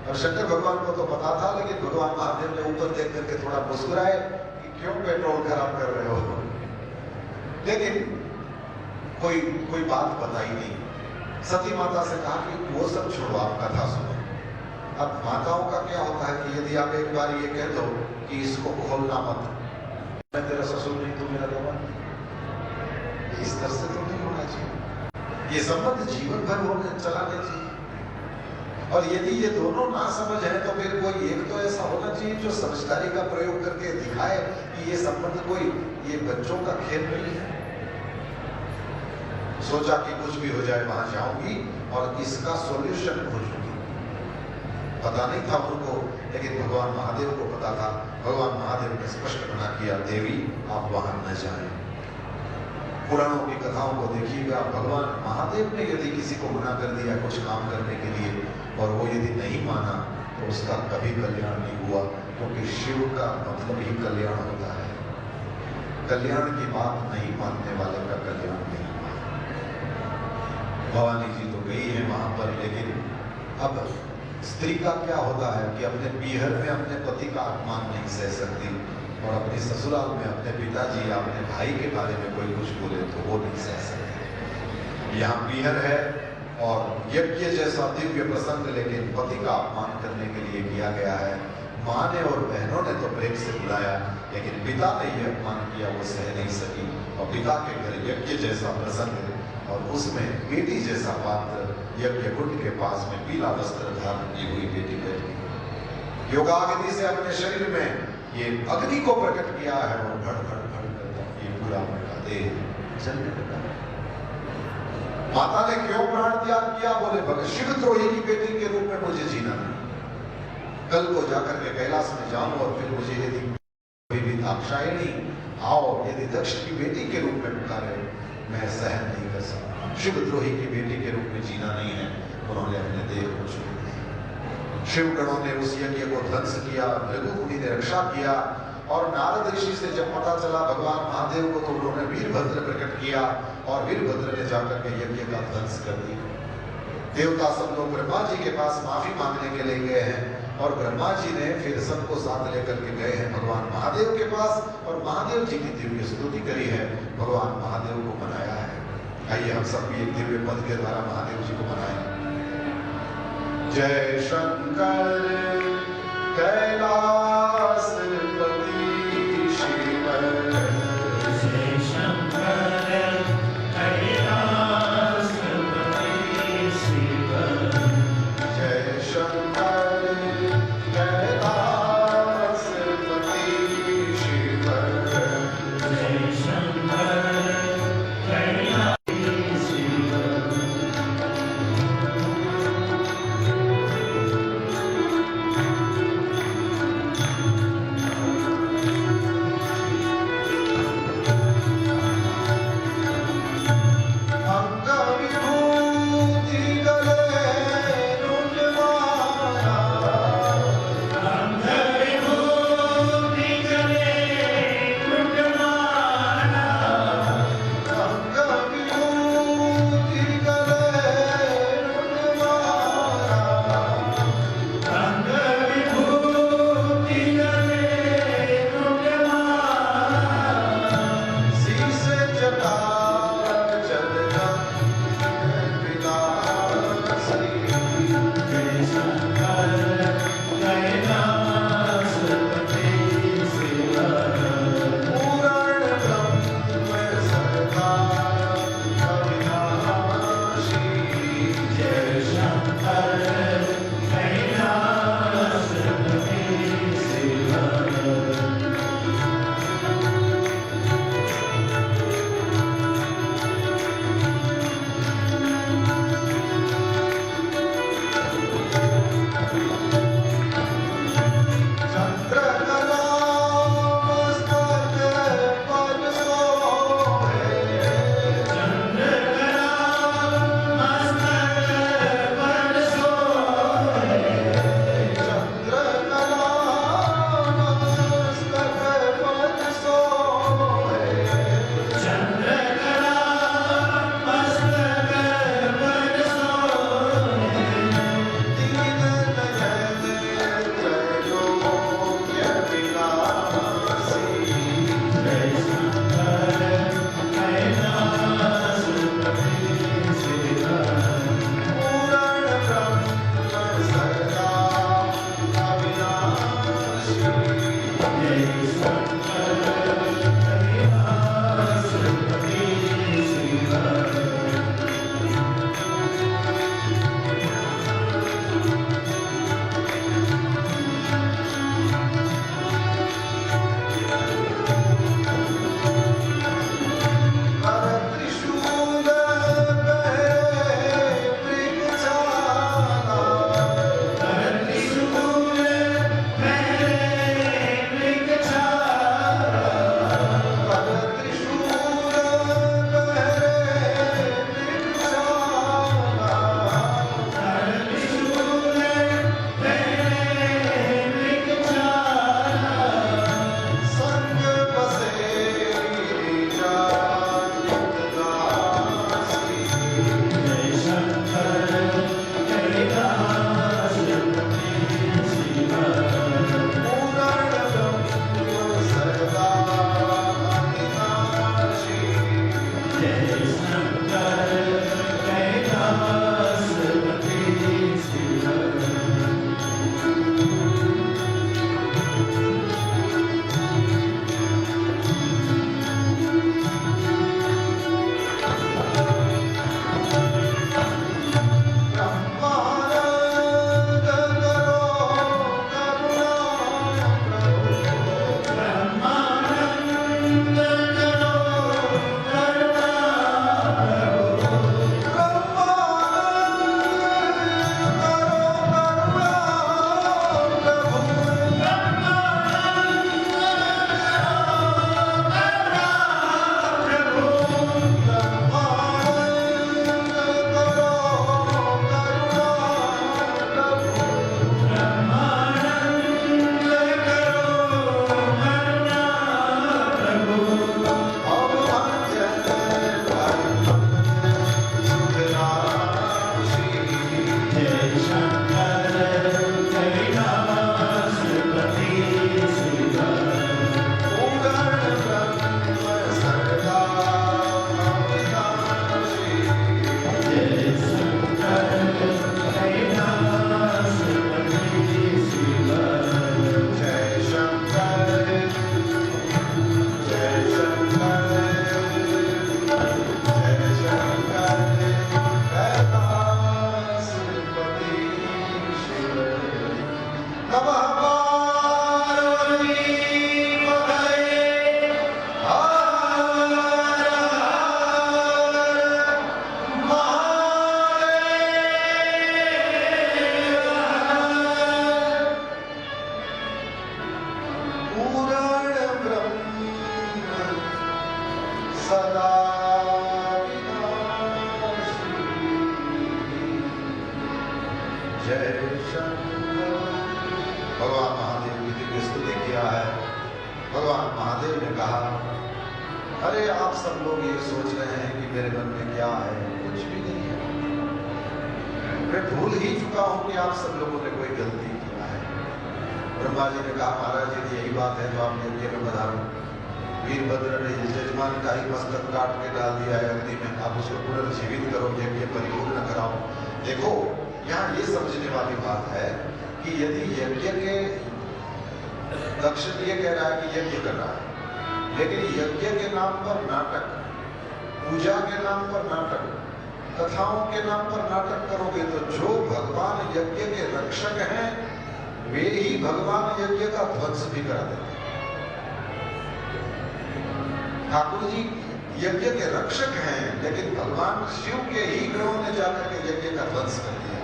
और शंकर भगवान को तो पता था, लेकिन भगवान महादेव ने ऊपर देख करके थोड़ा मुस्कुराए कि क्यों पेट्रोल खराब कर रहे हो, लेकिन कोई बात बताई नहीं। सती माता से कहा कि वो सब छोड़ो, आप कथा सुनो। अब माताओं का क्या होता है कि यदि आप एक बार ये कह दो कि इसको खोलना मत, मैं तेरा ससुर नहीं तू मेरा देवा, इस तरह से तो नहीं होना चाहिए, ये संबंध जीवन भर होने चलाने चाहिए। और यदि ये दोनों ना समझ है तो फिर कोई एक तो ऐसा होना चाहिए जो समझदारी का प्रयोग करके दिखाए कि ये संबंध कोई ये बच्चों का खेल नहीं है। सोचा कि कुछ भी हो जाए वहां जाऊंगी और इसका सॉल्यूशन खोजूंगी। पता नहीं था उनको, लेकिन भगवान महादेव को पता था। भगवान महादेव ने स्पष्ट मना किया, देवी आप वहां न जाएं। पुराणों की कथाओं को देखिएगा, भगवान महादेव ने यदि किसी को मना कर दिया कुछ काम करने के लिए और वो यदि नहीं माना तो उसका कभी कल्याण नहीं हुआ, क्योंकि शिव का मतलब ही कल्याण होता है। कल्याण की बात नहीं मानने वाले का कल्याण नहीं हुआ। भवानी जी तो गई है वहां पर, लेकिन अब स्त्री का क्या होता है कि अपने पीहर में अपने पति का अपमान नहीं सह सकती और अपने ससुराल में अपने पिताजी या अपने भाई के बारे में कोई कुछ बोले तो वो नहीं सह सकती। यहाँ पीहर है और यज्ञ जैसा दिव्य प्रसंग, लेकिन पति का अपमान करने के लिए किया गया है। माँ ने और बहनों ने तो प्रेम से बुलाया, लेकिन पिता ने यह अपमान किया, वो सह नहीं सकी। और पिता के घर यज्ञ जैसा प्रसंग और उसमें बेटी जैसा पात्र यज्ञ कुंड के पास में पीला वस्त्र धारण की हुई बेटी बैठी योगाग्नि से अपने शरीर में ये अग्नि को प्रकट किया है और भड़ भड़ भड़ करके ये पूरा उनका देह जलने लगा। माता ने क्यों प्राण त्याग किया? बोले भगत शिवद्रोही की बेटी के रूप में मुझे जीना नहीं। कल को जाकर के कैलाश में जाऊं और फिर मुझे यदि कोई भी दाक्षायणी आओ यदि दक्ष की बेटी के रूप में पुकारे, मैं सहन नहीं कर सकता। शिवद्रोही की बेटी के रूप में जीना नहीं है। उन्होंने अपने देह को छोड़ दिया। शिव गणों ने उस यज्ञ को ध्वंस किया, भृगु मुनि ने रक्षा किया और नारद ऋषि से जब पता चला भगवान महादेव को तो उन्होंने वीरभद्र प्रकट किया और वीरभद्र ने जाकर के यज्ञ का ध्वंस कर दिया। देवता सब लोग ब्रह्मा जी के पास माफी मांगने के लिए गए हैं और ब्रह्मा जी ने फिर सबको साथ लेकर के गए हैं भगवान महादेव के पास और महादेव जी की दिव्य स्तुति करी है, भगवान महादेव को मनाया है। आइए हम सब भी एक दिव्य पद के द्वारा महादेव जी को मनाएं। जय शंकर कैलासपति शिव, जय शंकर कैलासपति शिव, जय शंकर कैलासपति शिव, जय शंकर जय शंकर। भगवान महादेव की दिव्य स्तुति किया है। भगवान महादेव ने कहा, अरे आप सब लोग ये सोच रहे हैं कि मेरे मन में क्या है, कुछ भी नहीं है। मैं भूल ही चुका हूं कि आप सब लोगों ने कोई गलती किया है। ब्रह्मा जी ने कहा, महाराज यदि यही बात है तो आप यज्ञ में बधाओ। वीरभद्र ने यजमान का ही मस्तक काट के डाल दिया है अग्नि में, आप उसको पुनर्जीवित करो, यज्ञ परिपूर्ण कराओ। देखो यहाँ ये समझने वाली बात है कि यदि यज्ञ के दक्षिण ये कह रहा है कि यज्ञ कर रहा है, लेकिन यज्ञ के नाम पर नाटक, पूजा के नाम पर नाटक, कथाओं के नाम पर नाटक करोगे तो जो भगवान यज्ञ के रक्षक हैं वे ही भगवान यज्ञ का ध्वंस भी करा देते हैं। ठाकुर जी यज्ञ के रक्षक हैं, लेकिन भगवान शिव के ही ग्रहों ने जाकर के यज्ञ का ध्वंस कर दिया।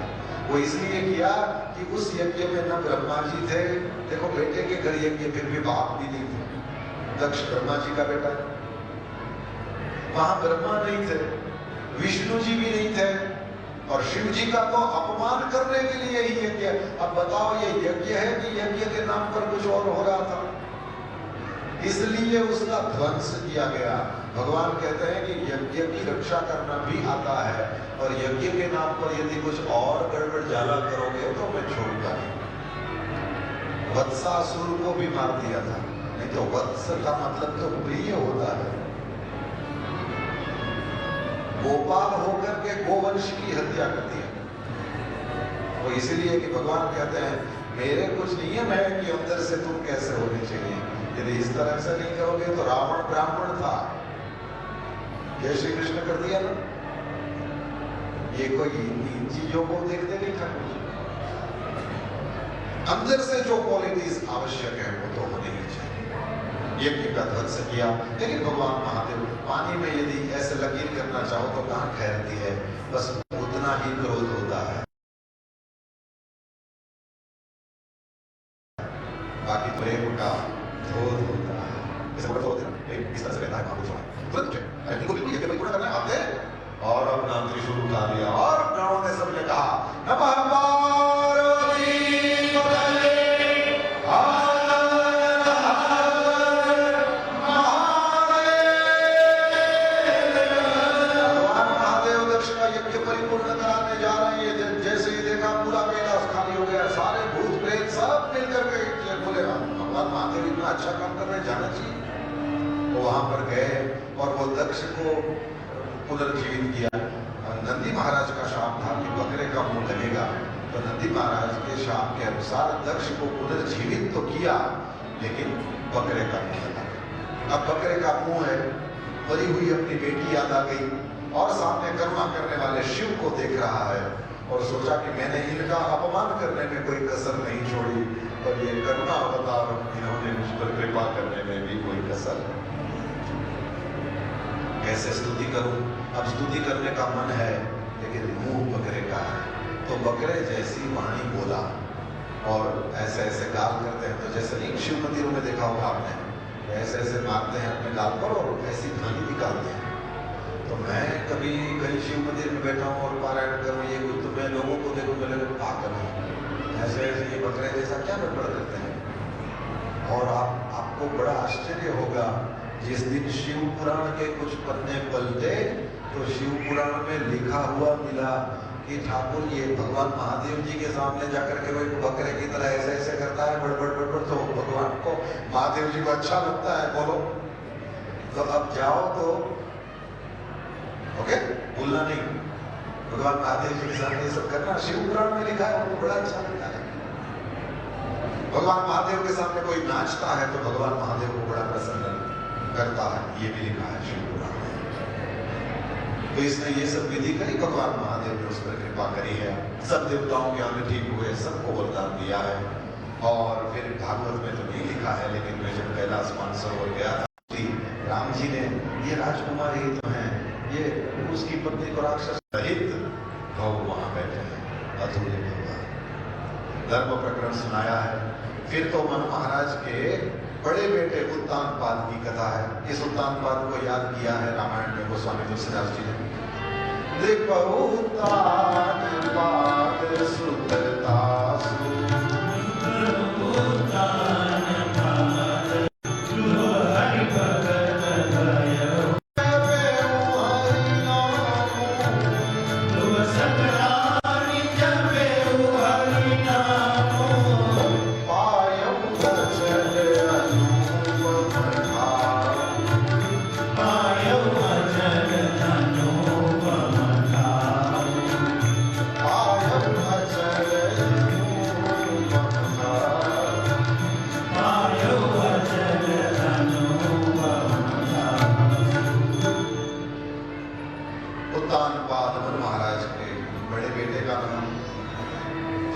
वो इसलिए किया कि उस यज्ञ में न ब्रह्मा जी थे, देखो बेटे के घर यज्ञ, फिर भी बाप भी नहीं थे। दक्ष ब्रह्मा जी का बेटा, वहां ब्रह्मा नहीं थे, विष्णु जी भी नहीं थे, और शिव जी का तो अपमान करने के लिए ही यज्ञ। अब बताओ ये यज्ञ है कि यज्ञ के नाम पर कुछ और हो रहा था, इसलिए उसका ध्वंस किया गया। भगवान कहते हैं कि यज्ञ की रक्षा करना भी आता है, और यज्ञ के नाम पर यदि कुछ और गड़बड़ जाला करोगे तो मैं छोड़ूंगा नहीं। वत्सासुर को भी मार दिया था, नहीं तो वत्स का मतलब तो प्रिय होता है। गोपाल होकर के गोवंश की हत्या कर दिया। तो इसीलिए कि भगवान कहते हैं मेरे कुछ नियम है कि अंदर से तुम कैसे होने चाहिए। यदि इस तरह से नहीं करोगे तो रावण ब्राह्मण था, जय श्री कृष्ण कर दिया ना। ये कोई इन चीजों को देखते नहीं था। अंदर से जो क्वालिटीज आवश्यक है वो तो होनी ही चाहिए। यज्ञ का ध्वंस किया, लेकिन भगवान महादेव पानी में यदि ऐसे लकीर करना चाहो तो कहां ठहरती है, बस उतना ही क्रोध होता है, बाकी प्रेम का क्रोध होता है। इसे बड़ा क्रोध है, इस तरह से कहता है महापुरुष तुरंत उठे, अरे इनको बिल्कुल यज्ञ परिपूर्ण करना आते, और अपना त्रिशूल उठा लिया, और गणों ने सबने कहा नमः पार्वती पतये अच्छा काम करने जाना चाहिए। वो वहां पर गए और वो दक्ष को पुनर्जीवित किया। नंदी महाराज का शाप था कि बकरे का मुंह लगेगा, तो नंदी महाराज के शाप के अनुसार दक्ष को पुनर्जीवित तो किया, लेकिन बकरे का मुंह लगा। अब बकरे का मुंह है, मरी हुई अपनी बेटी याद आ गई, और सामने कर्मा करने वाले शिव को देख रहा है, और सोचा कि मैंने इनका अपमान करने में कोई कसर नहीं छोड़ी, और ये करुणा अवतार इन्होंने मुझ पर कृपा करने में भी कोई कसर नहीं। कैसे स्तुति करूं? अब स्तुति करने का मन है, लेकिन मुंह बकरे का है, तो बकरे जैसी वाणी बोला, और ऐसे ऐसे गाल करते हैं, तो जैसे नहीं शिव मंदिरों में देखा होगा आपने, ऐसे ऐसे मारते हैं अपने गाल पर और ऐसी ध्वनि निकालते हैं। तो मैं कभी कहीं शिव मंदिर में बैठा हूँ और पारायण करूँ ये कुछ, तो मैं लोगों को देखूँ, मैं लगे पागल हूँ, ऐसे ऐसे ये बकरे जैसा क्या गड़बड़ करते हैं। और आपको बड़ा आश्चर्य होगा, जिस दिन शिव पुराण के कुछ पन्ने पलटे तो शिव पुराण में लिखा हुआ मिला कि ठाकुर ये भगवान महादेव जी के सामने जाकर के वही बकरे की तरह ऐसे ऐसे करता है, बड़बड़ बड़बड़, तो भगवान को महादेव जी को अच्छा लगता है, बोलो। तो अब जाओ तो ओके, भूलना नहीं, भगवान महादेव जी के सामने ये सब करना, शिव पुराण में लिखा है, उनको बड़ा अच्छा लगता है। भगवान महादेव के सामने कोई नाचता है तो भगवान महादेव को बड़ा प्रसन्न करता है, ये भी लिखा है शिव पुराण में। तो इसने ये सब विधि करी, भगवान महादेव ने उस पर कृपा करी है, सब देवताओं के अंग ठीक हुए, सबको वरदान दिया है। और फिर भागवत में तो नहीं लिखा है, लेकिन मैं जब कैलाश मानसरोवर गया था, राम जी ने, ये राजकुमार ही तो हैं, ये उसकी पत्नी को राक्षस सहित गौ वहां बैठे हैं, अधूरे भगवान, धर्म प्रकरण सुनाया है। फिर तो मनु महाराज के बड़े बेटे उत्तानपाद की कथा है। इस उत्तानपाद को याद किया है रामायण में गोस्वामी तुलसीदास जी ने।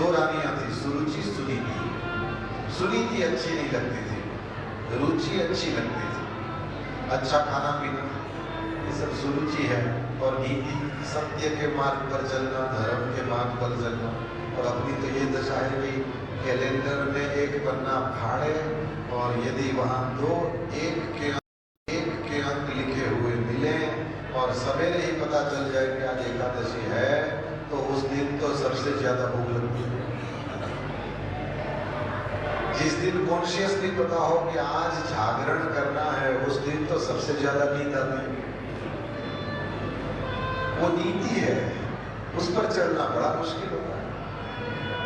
दो रानियां थी, सुरुचि सुनीति। सुनीति अच्छी नहीं लगती थी, रुचि अच्छी लगती थी। अच्छा खाना पीना ये सब सुरुचि है, और नीति सत्य के मार्ग पर चलना, धर्म के मार्ग पर चलना। और अपनी तो ये दशा है कि कैलेंडर में एक पन्ना फाड़े, और यदि वहां एक के अंक लिखे हुए मिले और सवेरे ही पता चल जाए कि आज एकादशी है, तो उस दिन तो सबसे ज्यादा भूख लगती है। जिस दिन कॉन्शियसली पता हो कि आज जागरण करना है, उस दिन तो सबसे ज्यादा नींद आती है। वो नीति है, उस पर चलना बड़ा मुश्किल होता है।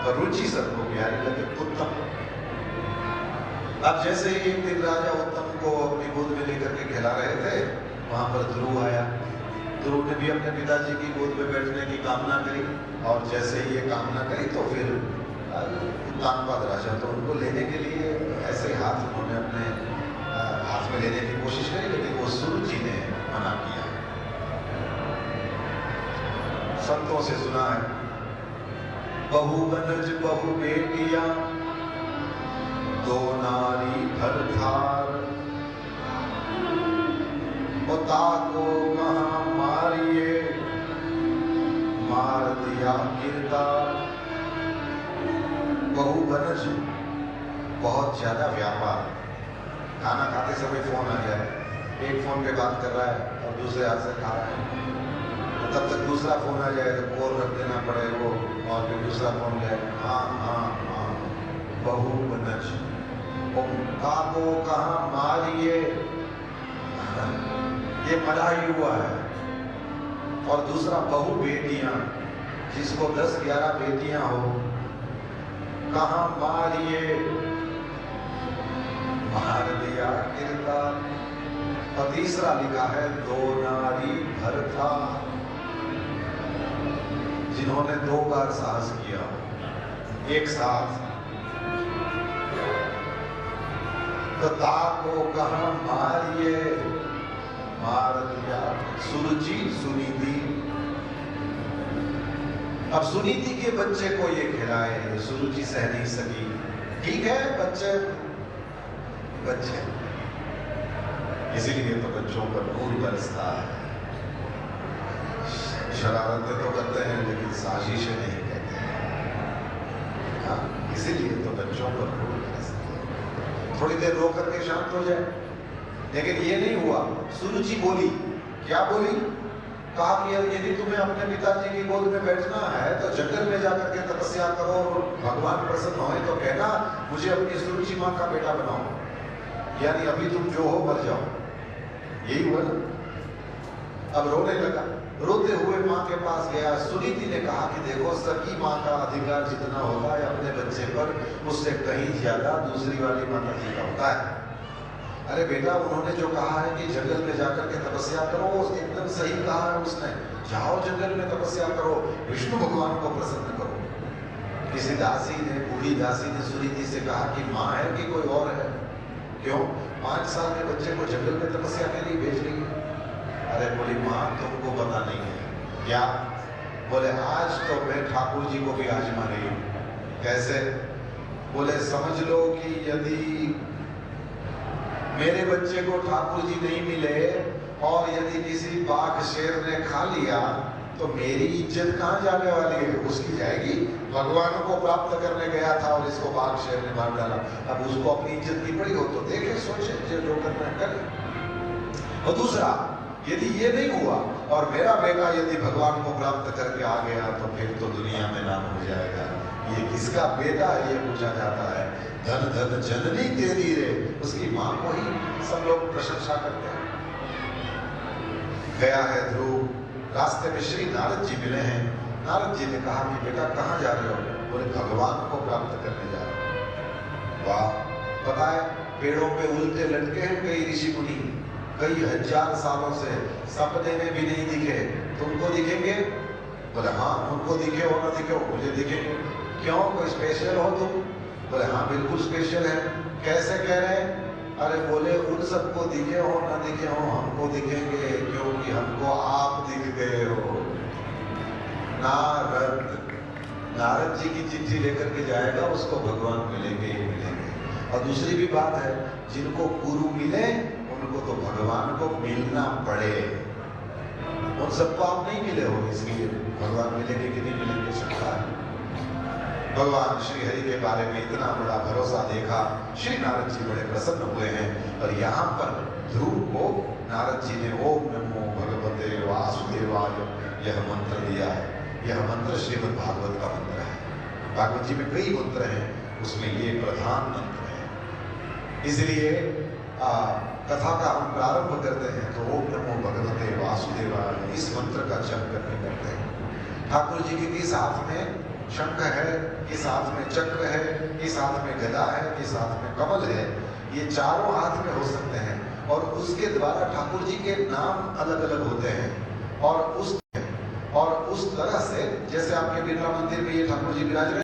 और रुचि सबको प्यारी लगे, उत्तम। अब जैसे ही एक दिन राजा उत्तम को अपनी गोद में लेकर के खिला रहे थे, वहां पर ध्रुव आया। ध्रुव ने भी अपने पिताजी की गोद में बैठने की कामना करी, और जैसे ही ये कामना करी तो फिर उत्तानपाद राजा तो उनको लेने के लिए ऐसे हाथ उन्होंने अपने हाथ में लेने की कोशिश करी, लेकिन वो सुरुचि ने मना किया। संतों से सुना है, बहु बनज बहु बेटिया, दो नारी भर थार, बता को कहाँ मारिए, मार दिया किरदार। बहु बनज, बहुत ज्यादा व्यापार। खाना खाते समय फोन आ जाए, एक फोन पे बात कर रहा है और दूसरे हाथ से खा रहा है, तब तक दूसरा फोन आ जाए तो कॉल रख देना पड़े वो, और फिर दूसरा फोन जाए, हाँ हाँ हाँ। बहु बनज, को कहाँ मारिए, ये मरा ही हुआ है। और दूसरा बहु बेटियां, जिसको 10-11 बेटियां हो, कहाँ मारिए, मार दिया किरदार। और तीसरा लिखा है, दो नारी भर था, जिन्होंने 2 बार साहस किया एक साथ। तो को कहाँ मारिए, मार दिया। सुरुचि सुनीति। अब सुनीति के बच्चे को ये खिलाए, सुरुचि सह नहीं सकी। ठीक है, बच्चे इसीलिए तो बच्चों पर नूर बरसता है। शरारतें तो करते हैं लेकिन साजिशें नहीं कहते हैं। हाँ, इसीलिए तो बच्चों पर नूर बरसता है। थोड़ी देर रो करके शांत हो जाए, लेकिन ये नहीं हुआ। सुरुचि बोली, क्या बोली? कहा कि यदि तुम्हें अपने पिताजी की गोद में बैठना है तो जंगल में जाकर के तपस्या करो, भगवान प्रसन्न होए तो कहना मुझे अपनी सुरुचि माँ का बेटा बनाओ, यानी अभी तुम जो हो मर जाओ। यही हुआ ना। अब रोने लगा, रोते हुए माँ के पास गया। सुनीति ने कहा कि देखो, सगी माँ का अधिकार जितना होता है अपने बच्चे पर, उससे कहीं ज्यादा दूसरी वाली माता जी का होता है। अरे बेटा, उन्होंने जो कहा है कि जंगल में जाकर के तपस्या करो, एकदम सही कहा है उसने। जाओ जंगल में तपस्या करो, विष्णु भगवान को प्रसन्न करो। किसी दासी ने, बूढ़ी दासी ने सुनीति से कहा कि माँ है कि कोई और है? क्यों? 5 साल के बच्चे को जंगल में तपस्या के लिए भेज रही है। अरे बोली, माँ तुमको पता नहीं है क्या? बोले, आज तो मैं ठाकुर जी को भी आजमा रही हूँ। कैसे? बोले, समझ लो कि यदि मेरे बच्चे को ठाकुर जी नहीं मिले और यदि किसी बाघ शेर ने खा लिया तो मेरी इज्जत कहाँ जाने वाली है? उसकी जाएगी। भगवान को प्राप्त करने गया था और इसको बाघ शेर ने मार डाला। अब उसको अपनी इज्जत की पड़ी हो तो देखे, सोचे, जो करना करे। और दूसरा, यदि ये नहीं हुआ और मेरा बेटा यदि भगवान को प्राप्त करके आ गया तो फिर तो दुनिया में नाम हो जाएगा। ये किसका बेटा है ये पूछा जाता है। धन धन जननी तेरी रे, उसकी माँ को ही सब लोग प्रशंसा करते हैं। गया है ध्रुव, रास्ते में श्री नारद जी मिले हैं। नारद जी ने कहा कि बेटा कहाँ जा रहे हो? बोले, भगवान को प्राप्त करने जा रहे हो। वाह! पता है, पेड़ों पे उल्टे लटके हैं कई ऋषि मुनि, कई हजार सालों से, सपने में भी नहीं दिखे। तुमको दिखेंगे? बोले, हाँ, उनको दिखे हो ना दिखे हो, मुझे दिखेंगे। क्यों, कोई स्पेशल हो तुम? बोले, हाँ बिल्कुल स्पेशल है। कैसे कह रहे हैं? अरे बोले, उन सबको दिखे हो ना दिखे हो, हमको दिखेंगे, क्योंकि हमको आप दिख गए हो। नारद नारद जी की चिट्ठी लेकर के जाएगा उसको भगवान मिलेंगे ही मिलेंगे। और दूसरी भी बात है, जिनको गुरु मिले उनको तो भगवान को मिलना पड़े। उन सबको आप नहीं मिले हो, इसलिए भगवान मिलेंगे कि नहीं मिलेंगे शंका है। भगवान श्री हरि के बारे में इतना बड़ा भरोसा देखा, श्री नारद जी बड़े प्रसन्न हुए हैं। और यहाँ पर ध्रुव को नारद जी ने ओम नमो भगवते वासुदेवाय यह मंत्र दिया है। यह मंत्र श्रीमद् भागवत का मंत्र है। भागवत जी में कई मंत्र हैं, उसमें ये प्रधान मंत्र है। इसलिए कथा का हम प्रारंभ करते हैं तो ओम नमो भगवते वासुदेवाय इस मंत्र का जप करके करते हैं। ठाकुर जी के किस हाथ में शंख है, किस हाथ में चक्र है, किस हाथ में गदा है, किस हाथ में कमल है, ये चारों हाथ में हो सकते हैं। और उसके द्वारा ठाकुर जी के नाम अलग अलग होते हैं। और उस तरह से जैसे आपके बिरला मंदिर में ये ठाकुर जी विराज